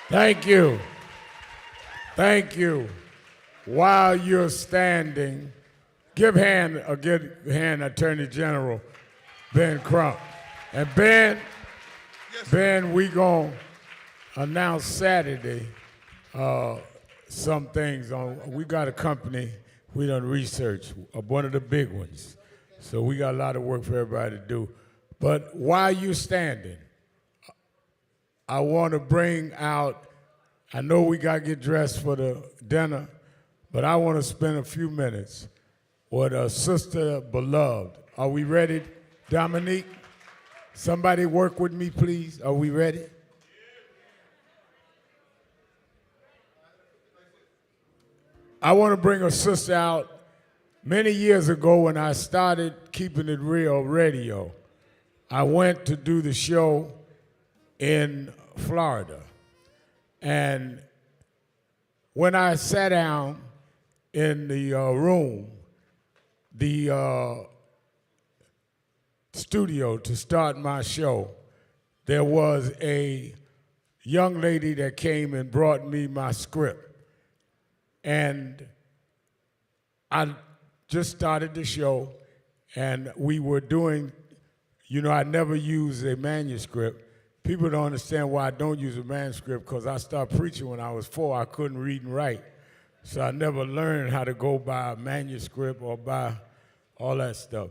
Thank you. Thank you. While you're standing, give hand Attorney General Ben Crump. And Ben, we gonna announce Saturday some things on. We got a company we done research, one of the big ones. So we got a lot of work for everybody to do. But while you're standing, I want to bring out, I know we got to get dressed for the dinner, but I want to spend a few minutes with a sister beloved. Are we ready, Dominique? Somebody work with me, please. Are we ready? I want to bring a sister out. Many years ago when I started Keeping It Real Radio, I went to do the show in Florida. And when I sat down in the room, the studio to start my show, there was a young lady that came and brought me my script. And I just started the show, and we were doing, I never use a manuscript. People don't understand why I don't use a manuscript, because I started preaching when I was 4. I couldn't read and write. So I never learned how to go by a manuscript or by all that stuff.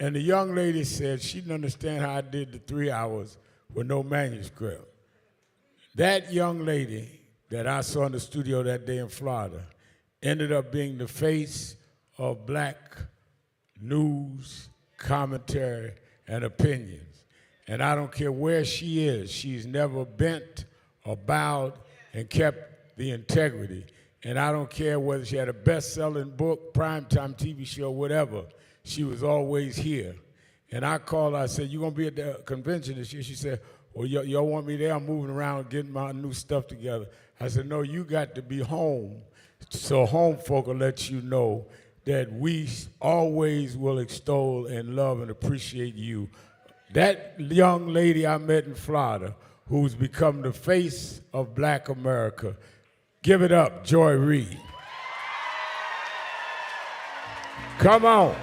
And the young lady said she didn't understand how I did the 3 hours with no manuscript. That young lady that I saw in the studio that day in Florida ended up being the face of black news, commentary, and opinions. And I don't care where she is, she's never bent or bowed and kept the integrity. And I don't care whether she had a best-selling book, primetime TV show, whatever, she was always here. And I called her, I said, you gonna be at the convention this year? She said, well, y'all want me there? I'm moving around getting my new stuff together. I said, no, you got to be home so home folk will let you know that we always will extol and love and appreciate you. That young lady I met in Florida, who's become the face of black America, give it up, Joy Reid. Come on.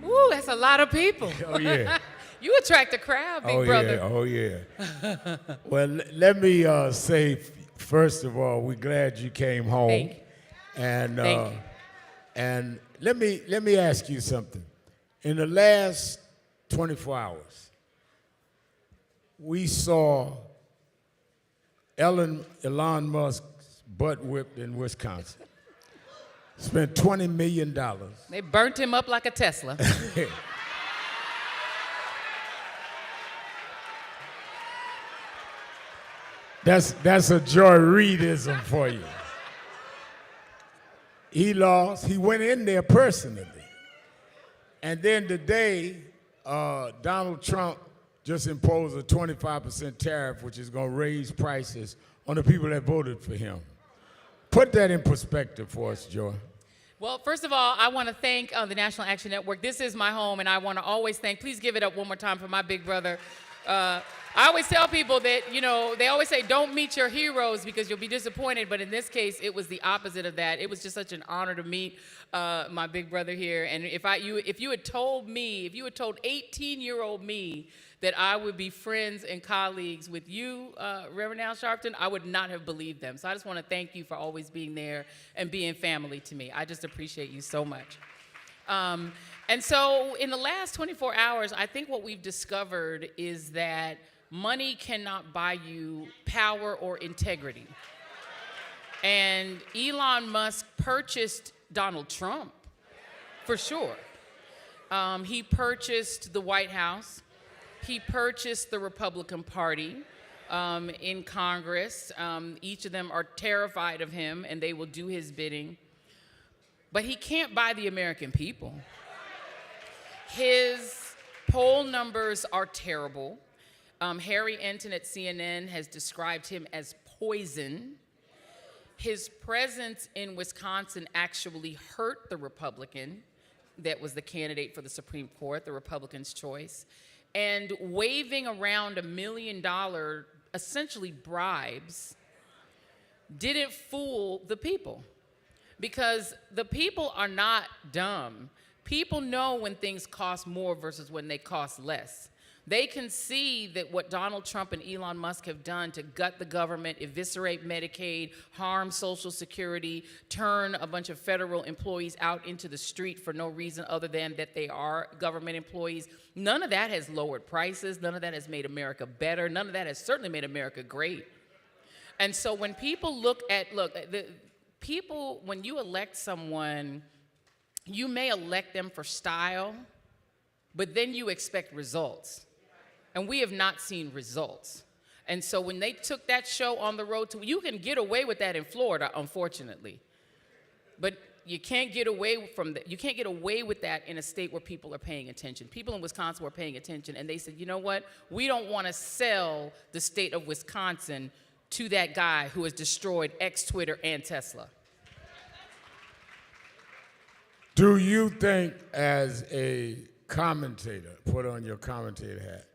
Woo, that's a lot of people. Oh, yeah. You attract a crowd, big brother. Oh, yeah. Well, let me say, first of all, we're glad you came home. Thank you. And, Thank you. And let me ask you something. In the last 24 hours, we saw Elon Musk's butt whipped in Wisconsin. Spent $20 million. They burnt him up like a Tesla. That's a Joy Reidism for you. He lost. He went in there personally. And then today, Donald Trump just imposed a 25% tariff, which is going to raise prices on the people that voted for him. Put that in perspective for us, Joy. Well, first of all, I want to thank the National Action Network. This is my home, and I want to always thank, please give it up one more time for my big brother. I always tell people that, you know, they always say don't meet your heroes because you'll be disappointed, but in this case, it was the opposite of that. It was just such an honor to meet my big brother here, and if you had told 18-year-old me that I would be friends and colleagues with you, Reverend Al Sharpton, I would not have believed them. So I just want to thank you for always being there and being family to me. I just appreciate you so much. And so in the last 24 hours, I think what we've discovered is that money cannot buy you power or integrity. And Elon Musk purchased Donald Trump, for sure. He purchased the White House. He purchased the Republican Party in Congress. Each of them are terrified of him, and they will do his bidding. But he can't buy the American people. His poll numbers are terrible. Harry Enton at CNN has described him as poison. His presence in Wisconsin actually hurt the Republican that was the candidate for the Supreme Court, the Republican's choice. And waving around $1 million, essentially bribes, didn't fool the people. Because the people are not dumb. People know when things cost more versus when they cost less. They can see that what Donald Trump and Elon Musk have done to gut the government, eviscerate Medicaid, harm Social Security, turn a bunch of federal employees out into the street for no reason other than that they are government employees. None of that has lowered prices. None of that has made America better. None of that has certainly made America great. And so when people when you elect someone, you may elect them for style, but then you expect results. And we have not seen results. And so when they took that show on the road to, you can get away with that in Florida, unfortunately. But you can't get away from that. You can't get away with that in a state where people are paying attention. People in Wisconsin were paying attention, and they said, you know what? We don't want to sell the state of Wisconsin to that guy who has destroyed X, Twitter, and Tesla. Do you think, as a commentator, put on your commentator hat,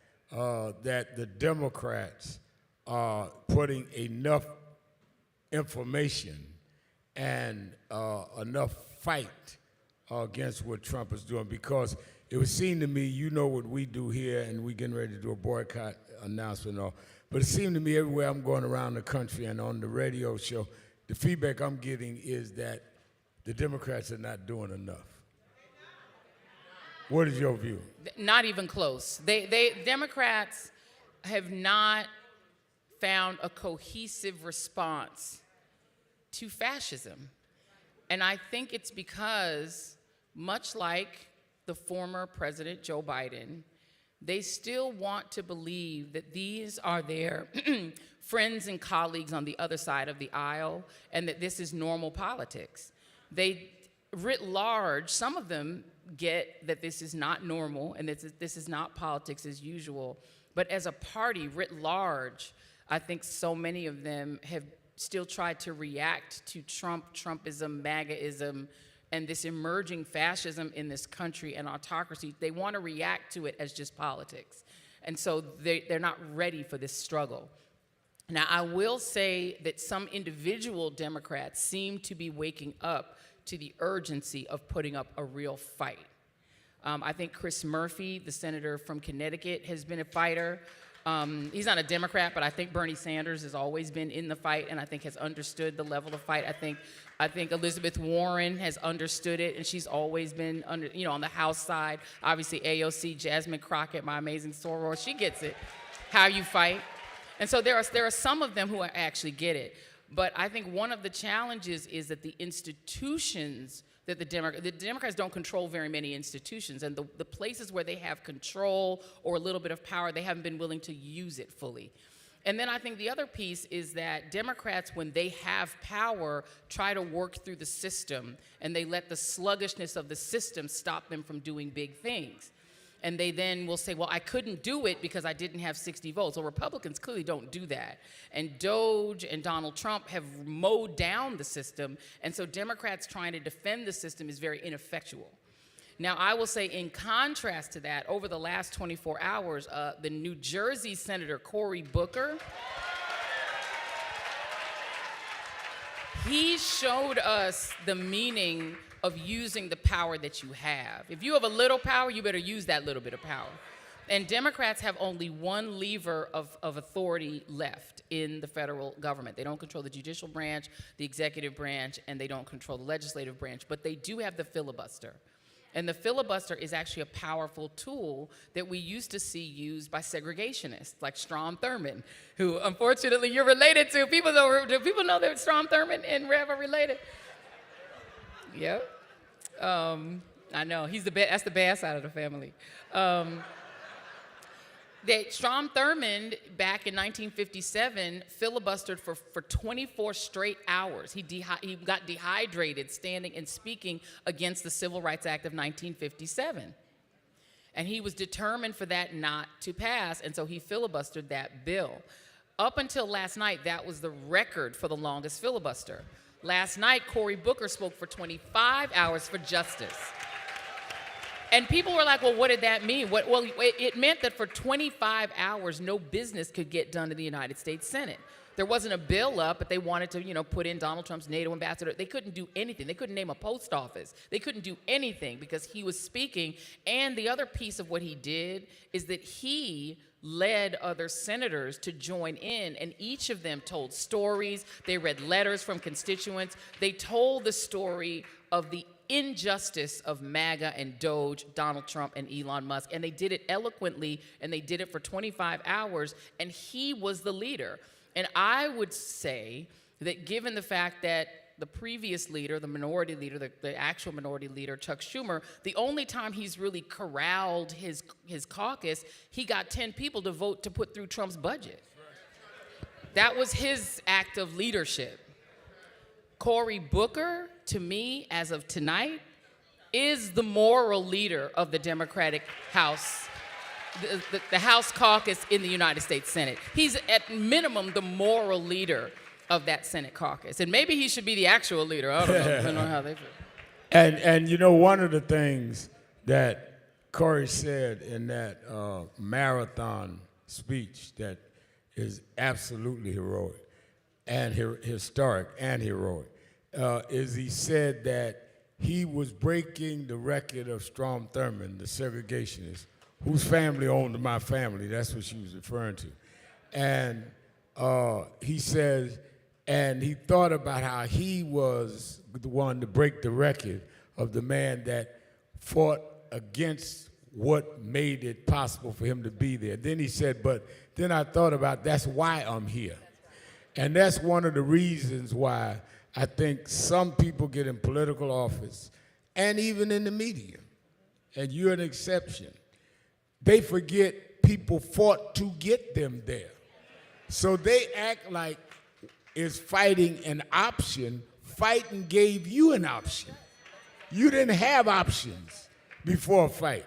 that the Democrats are putting enough information and enough fight against what Trump is doing, because it would seem to me, you know what we do here, and we getting ready to do a boycott announcement, but it seemed to me everywhere I'm going around the country and on the radio show, the feedback I'm getting is that the Democrats are not doing enough. What is your view? Not even close. Democrats have not found a cohesive response to fascism. And I think it's because, much like the former President Joe Biden, they still want to believe that these are their friends and colleagues on the other side of the aisle and that this is normal politics. They, writ large, some of them get that this is not normal and that this is not politics as usual. But as a party, writ large, I think so many of them have still tried to react to Trumpism, MAGAism, and this emerging fascism in this country and autocracy. They want to react to it as just politics. And so they're not ready for this struggle. Now, I will say that some individual Democrats seem to be waking up to the urgency of putting up a real fight. I think Chris Murphy, the senator from Connecticut, has been a fighter. He's not a Democrat, but I think Bernie Sanders has always been in the fight and I think has understood the level of fight. I think Elizabeth Warren has understood it, and she's always been on the House side. Obviously, AOC, Jasmine Crockett, my amazing soror, she gets it, how you fight. And so there are some of them who actually get it. But I think one of the challenges is that the institutions that the Democrats don't control very many institutions, and the places where they have control or a little bit of power, they haven't been willing to use it fully. And then I think the other piece is that Democrats, when they have power, try to work through the system, and they let the sluggishness of the system stop them from doing big things. And they then will say, well, I couldn't do it because I didn't have 60 votes. Well, Republicans clearly don't do that. And Doge and Donald Trump have mowed down the system, and so Democrats trying to defend the system is very ineffectual. Now, I will say in contrast to that, over the last 24 hours, the New Jersey Senator Cory Booker, he showed us the meaning of using the power that you have. If you have a little power, you better use that little bit of power. And Democrats have only one lever of authority left in the federal government. They don't control the judicial branch, the executive branch, and they don't control the legislative branch, but they do have the filibuster. And the filibuster is actually a powerful tool that we used to see used by segregationists like Strom Thurmond, who unfortunately you're related to. Do people know that Strom Thurmond and Rev are related? Yep. I know, that's the bad side of the family. That Strom Thurmond, back in 1957, filibustered for 24 straight hours. He got dehydrated standing and speaking against the Civil Rights Act of 1957. And he was determined for that not to pass, and so he filibustered that bill. Up until last night, that was the record for the longest filibuster. Last night, Cory Booker spoke for 25 hours for justice. And people were like, well, what did that mean? Well, it meant that for 25 hours, no business could get done in the United States Senate. There wasn't a bill up, but they wanted to, put in Donald Trump's NATO ambassador. They couldn't do anything. They couldn't name a post office. They couldn't do anything because he was speaking. And the other piece of what he did is that he led other senators to join in, and each of them told stories. They read letters from constituents. They told the story of the injustice of MAGA and Doge, Donald Trump and Elon Musk, and they did it eloquently, and they did it for 25 hours, and he was the leader. And I would say that given the fact that the previous leader, the minority leader, the actual minority leader, Chuck Schumer, the only time he's really corralled his caucus, he got 10 people to vote to put through Trump's budget. That was his act of leadership. Cory Booker, to me, as of tonight, is the moral leader of the Democratic House, the House caucus in the United States Senate. He's at minimum the moral leader of that Senate caucus. And maybe he should be the actual leader. I don't know how they feel. And one of the things that Cory said in that marathon speech that is absolutely heroic and historic and heroic, is he said that he was breaking the record of Strom Thurmond, the segregationist, whose family owned my family. That's what she was referring to. And he says, and he thought about how he was the one to break the record of the man that fought against what made it possible for him to be there. Then he said, but then I thought about that's why I'm here. And that's one of the reasons why I think some people get in political office and even in the media, and you're an exception. They forget people fought to get them there. So they act like is fighting an option. Fighting gave you an option. You didn't have options before a fight.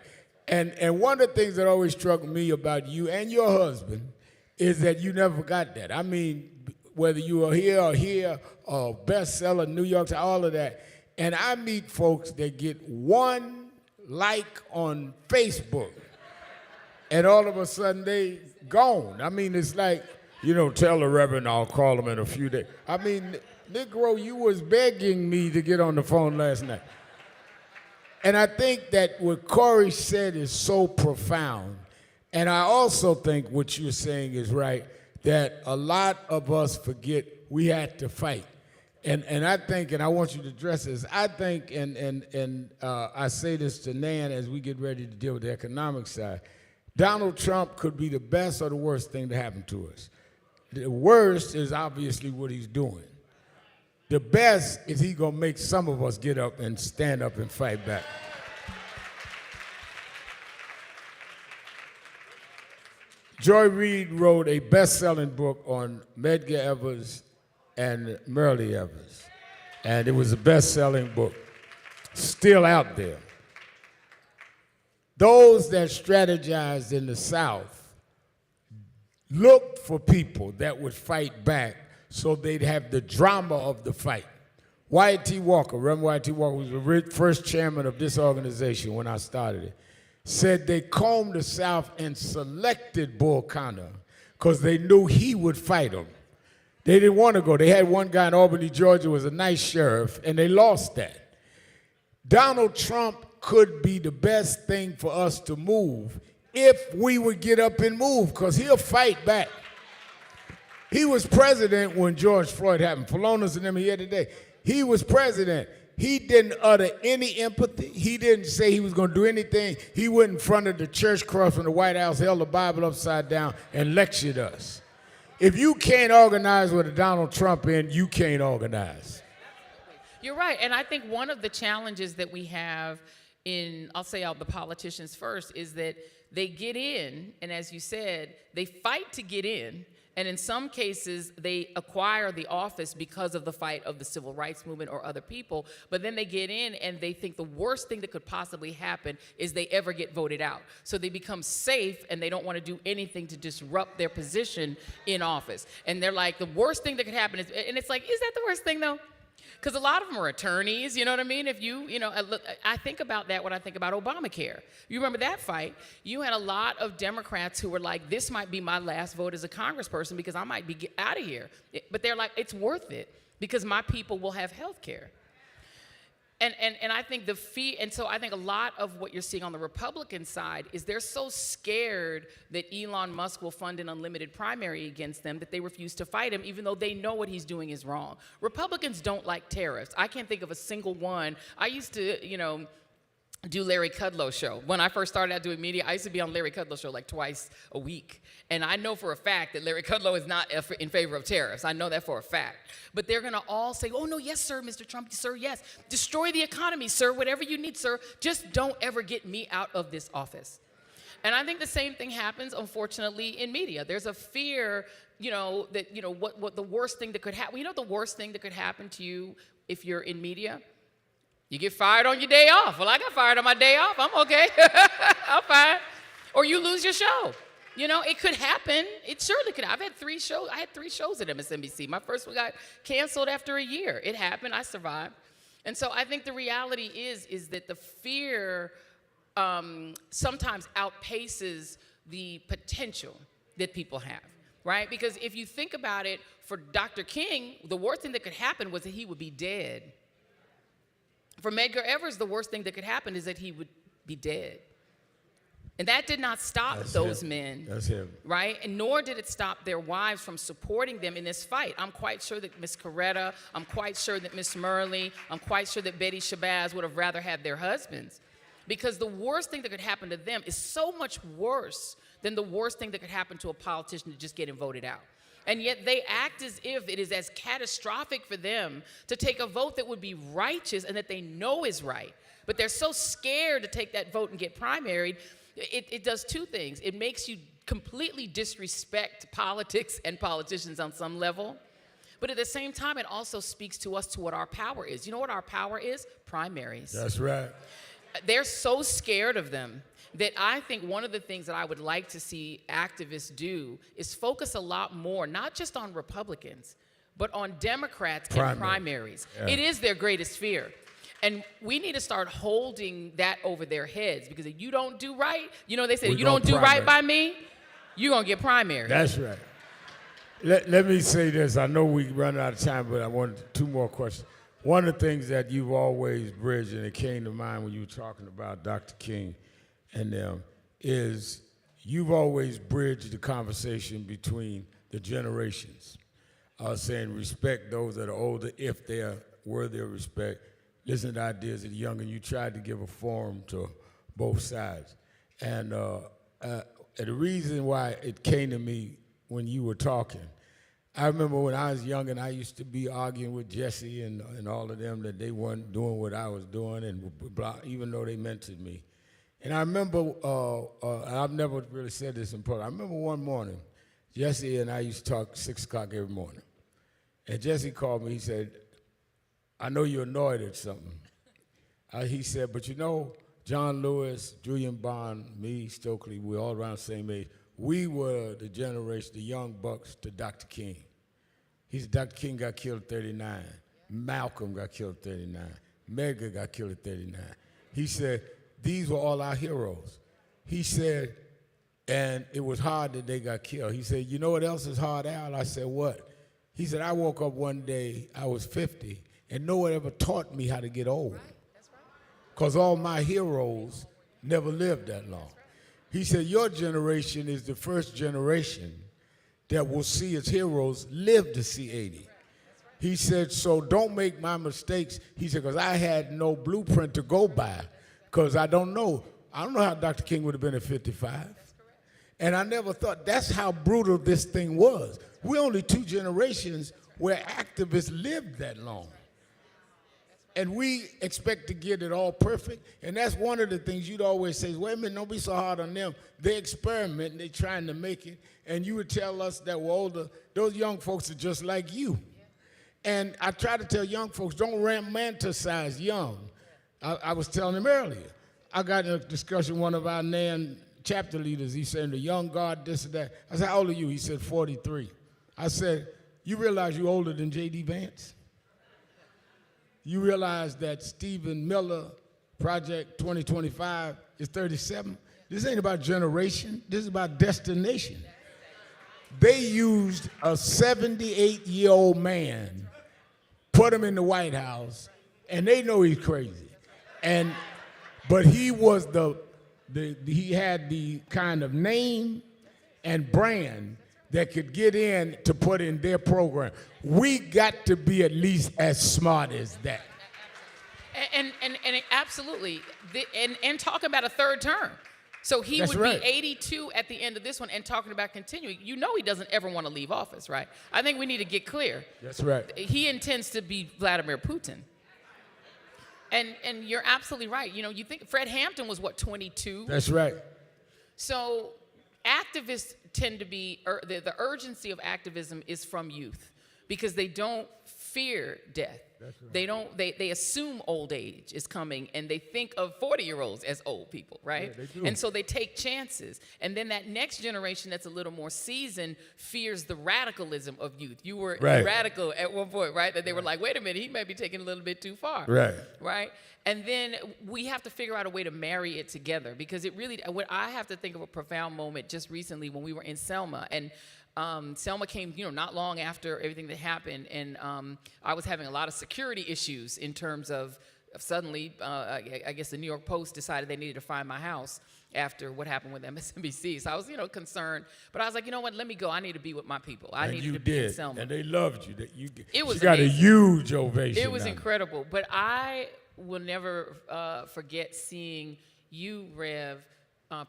And one of the things that always struck me about you and your husband is that you never got that. I mean, whether you are here, or bestseller, New York, all of that. And I meet folks that get one like on Facebook, and all of a sudden they gone. I mean, it's like, tell the Reverend I'll call him in a few days. I mean, Negro, you was begging me to get on the phone last night. And I think that what Corey said is so profound. And I also think what you're saying is right, that a lot of us forget we had to fight. And I think, and I want you to address this, I think, and I say this to Nan as we get ready to deal with the economic side, Donald Trump could be the best or the worst thing to happen to us. The worst is obviously what he's doing. The best is he gonna make some of us get up and stand up and fight back. Joy Reid wrote a best-selling book on Medgar Evers and Myrlie Evers, and it was a best-selling book, still out there. Those that strategized in the South looked for people that would fight back so they'd have the drama of the fight. Wyatt T. Walker, Reverend Wyatt T. Walker was the first chairman of this organization when I started it, said they combed the South and selected Bull Connor because they knew he would fight them. They didn't want to go. They had one guy in Albany, Georgia, who was a nice sheriff, and they lost that. Donald Trump could be the best thing for us to move if we would get up and move, because he'll fight back. He was president when George Floyd happened. Philonise and them here today. He was president. He didn't utter any empathy. He didn't say he was going to do anything. He went in front of the church cross from the White House, held the Bible upside down, and lectured us. If you can't organize with a Donald Trump in, you can't organize. You're right, and I think one of the challenges that we have I'll say the politicians first, is that they get in, and as you said, they fight to get in, and in some cases, they acquire the office because of the fight of the civil rights movement or other people, but then they get in and they think the worst thing that could possibly happen is they ever get voted out. So they become safe and they don't want to do anything to disrupt their position in office. And they're like, the worst thing that could happen is, and it's like, is that the worst thing though? Because a lot of them are attorneys, you know what I mean? If I think about that when I think about Obamacare. You remember that fight? You had a lot of Democrats who were like, this might be my last vote as a congressperson because I might be out of here. But they're like, it's worth it because my people will have health care. And I think so I think a lot of what you're seeing on the Republican side is they're so scared that Elon Musk will fund an unlimited primary against them that they refuse to fight him, even though they know what he's doing is wrong. Republicans don't like tariffs. I can't think of a single one. I used to, do Larry Kudlow's show. When I first started out doing media, I used to be on Larry Kudlow's show like twice a week. And I know for a fact that Larry Kudlow is not in favor of tariffs. I know that for a fact. But they're gonna all say, oh no, yes sir, Mr. Trump, sir, yes. Destroy the economy, sir, whatever you need, sir. Just don't ever get me out of this office. And I think the same thing happens, unfortunately, in media. There's a fear, what the worst thing that could happen. You know the worst thing that could happen to you if you're in media? You get fired on your day off. Well, I got fired on my day off. I'm okay. I'm fine. Or you lose your show. It could happen. It surely could. I've had 3 shows. I had 3 shows at MSNBC. My first one got canceled after a year. It happened. I survived. And so I think the reality is that the fear sometimes outpaces the potential that people have. right? Because if you think about it, for Dr. King, the worst thing that could happen was that he would be dead. For Medgar Evers, the worst thing that could happen is that he would be dead. And that did not stop That's those him. men. That's him. Right? And nor did it stop their wives from supporting them in this fight. I'm quite sure that Miss Coretta, I'm quite sure that Miss Murley, I'm quite sure that Betty Shabazz would have rather had their husbands. Because the worst thing that could happen to them is so much worse than the worst thing that could happen to a politician to just getting voted out. And yet they act as if it is as catastrophic for them to take a vote that would be righteous and that they know is right. But they're so scared to take that vote and get primaried. It does two things. It makes you completely disrespect politics and politicians on some level. But at the same time, it also speaks to us to what our power is. You know what our power is? Primaries. That's right. They're so scared of them that I think one of the things that I would like to see activists do is focus a lot more, not just on Republicans, but on Democrats and primaries. Yeah. It is their greatest fear. And we need to start holding that over their heads, because if you don't do right, you know, they say, We you gonna don't do right primary. by me, you're going to get primary. That's right. Let me say this. I know we run out of time, but I wanted two more questions. One of the things that you've always bridged, and it came to mind when you were talking about Dr. King and them, is you've always bridged the conversation between the generations. Saying respect those that are older if they are worthy of respect. Listen to ideas of the young, and you tried to give a forum to both sides. And the reason why it came to me when you were talking, I remember when I was young and I used to be arguing with Jesse and all of them that they weren't doing what I was doing, and blah, even though they mentored me. And I remember, and I've never really said this in public, I remember one morning, Jesse and I used to talk 6 o'clock every morning. And Jesse called me, he said, I know you're annoyed at something. He said, but you know, John Lewis, Julian Bond, me, Stokely, we're all around the same age. We were the generation, the young bucks to Dr. King. He said Dr. King got killed at 39. Malcolm got killed at 39. Medgar got killed at 39. He said, these were all our heroes. He said, and it was hard that they got killed. He said, you know what else is hard, Al? I said, what? He said, I woke up one day, I was 50, and no one ever taught me how to get old. Because all my heroes never lived that long. He said, your generation is the first generation that will see its heroes live to see 80. He said, so don't make my mistakes. He said, because I had no blueprint to go by, because I don't know how Dr. King would have been at 55. And I never thought that's how brutal this thing was. We're only 2 generations where activists lived that long. And we expect to get it all perfect. And that's one of the things you'd always say, wait a minute, don't be so hard on them. They experiment, they're trying to make it. And you would tell us that we're older, those young folks are just like you. And I try to tell young folks, don't romanticize young. I was telling him earlier, I got in a discussion with one of our NAN chapter leaders. He said, the young guard, this and that. I said, how old are you? He said, 43. I said, you realize you're older than J.D. Vance? You realize that Stephen Miller, Project 2025, is 37? This ain't about generation. This is about destination. They used a 78-year-old man, put him in the White House, and they know he's crazy. But he was he had the kind of name and brand that could get in to put in their program. We got to be at least as smart as that. And absolutely, and talking about a third term. So he That's would right. be 82 at the end of this one and talking about continuing. You know he doesn't ever want to leave office, right? I think we need to get clear. That's right. He intends to be Vladimir Putin. And you're absolutely right. You know, you think Fred Hampton was, what, 22? That's right. So activists tend to be, the urgency of activism is from youth because they don't fear death. That's right. They assume old age is coming and they think of 40-year-olds as old people, right? Yeah, they do. And so they take chances. And then that next generation that's a little more seasoned fears the radicalism of youth. You were Right. radical at one point, right? That they were like, wait a minute, he may be taking a little bit too far. Right. Right? And then we have to figure out a way to marry it together because it really, I have to think of a profound moment just recently when we were in Selma and Selma came, not long after everything that happened, and I was having a lot of security issues in terms of suddenly, I guess the New York Post decided they needed to find my house after what happened with MSNBC. So I was, concerned, but I was like, you know what? Let me go. I need to be with my people. I And needed you to be in did, Selma. and they loved you. It was she got amazing. a huge ovation. It was out of incredible, but I will never forget seeing you, Rev,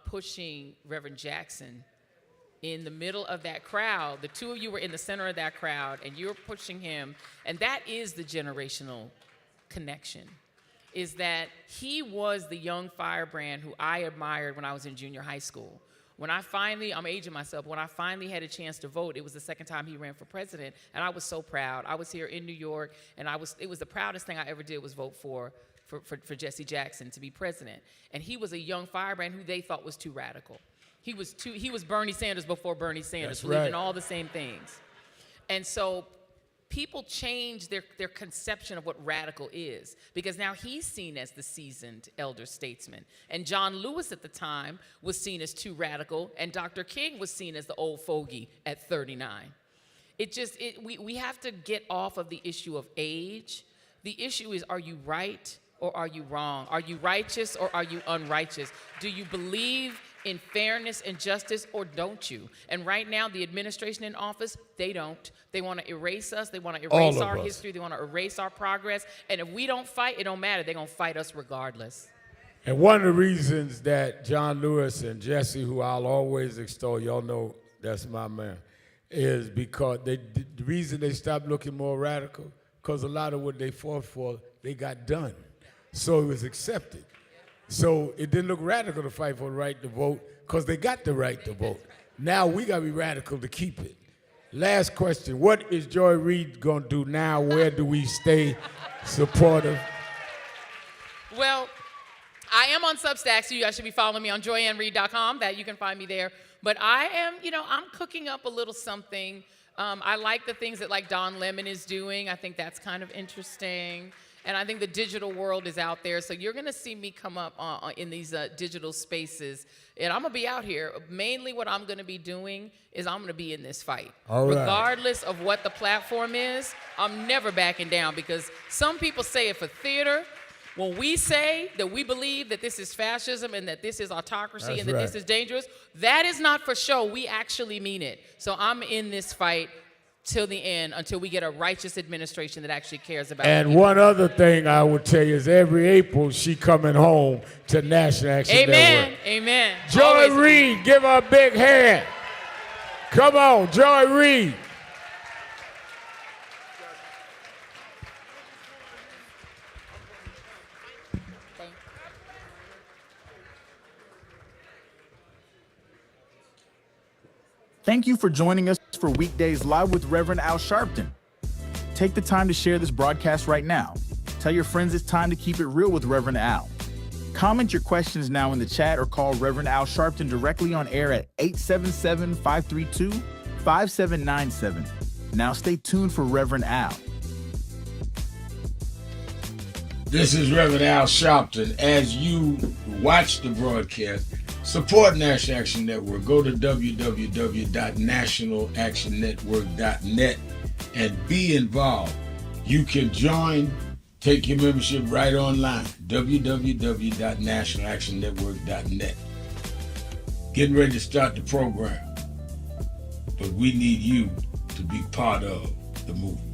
pushing Reverend Jackson in the middle of that crowd. The two of you were in the center of that crowd, and you were pushing him, and that is the generational connection, is that he was the young firebrand who I admired when I was in junior high school. When I finally, I'm aging myself, when I finally had a chance to vote, it was the second time he ran for president, and I was so proud. I was here in New York, and it was the proudest thing I ever did was vote for Jesse Jackson to be president. And he was a young firebrand who they thought was too radical. He was Bernie Sanders before Bernie Sanders, That's believed in right. all the same things. And so people change their conception of what radical is, because now he's seen as the seasoned elder statesman. And John Lewis at the time was seen as too radical, and Dr. King was seen as the old fogey at 39. We have to get off of the issue of age. The issue is, are you right or are you wrong? Are you righteous or are you unrighteous? Do you believe in fairness and justice, or don't you? And right now, the administration in office, they don't. They want to erase us. They want to erase All of our us. history. They want to erase our progress. And if we don't fight, it don't matter. They're going to fight us regardless. And one of the reasons that John Lewis and Jesse, who I'll always extol, y'all know that's my man, is because the reason they stopped looking more radical, because a lot of what they fought for, they got done. So it was accepted. So it didn't look radical to fight for the right to vote, because they got the right to vote. Now we got to be radical to keep it. Last question. What is Joy Reid going to do now? Where do we stay supportive? Well, I am on Substack, so you guys should be following me on joyannreid.com. That you can find me there. But I am, I'm cooking up a little something. I like the things that like Don Lemon is doing. I think that's kind of interesting. And I think the digital world is out there. So you're going to see me come up in these digital spaces. And I'm going to be out here. Mainly what I'm going to be doing is I'm going to be in this fight. All right. Regardless of what the platform is, I'm never backing down, because some people say it for theater. When we say that we believe that this is fascism and that this is autocracy That's and that this right. is dangerous, that is not for show. We actually mean it. So I'm in this fight till the end, until we get a righteous administration that actually cares about And people. one other thing I would tell you is every April she coming home to National Action Amen. Network. Amen. Joy Always. Reid, give her a big hand. Come on, Joy Reid. Thank you for joining us for Weekdays Live with Reverend Al Sharpton. Take the time to share this broadcast right now. Tell your friends it's time to keep it real with Reverend Al. Comment your questions now in the chat or call Reverend Al Sharpton directly on air at 877-532-5797. Now stay tuned for Reverend Al. This is Reverend Al Sharpton. As you watch the broadcast, support National Action Network. Go to www.nationalactionnetwork.net and be involved. You can join, take your membership right online, www.nationalactionnetwork.net. Getting ready to start the program, but we need you to be part of the movement.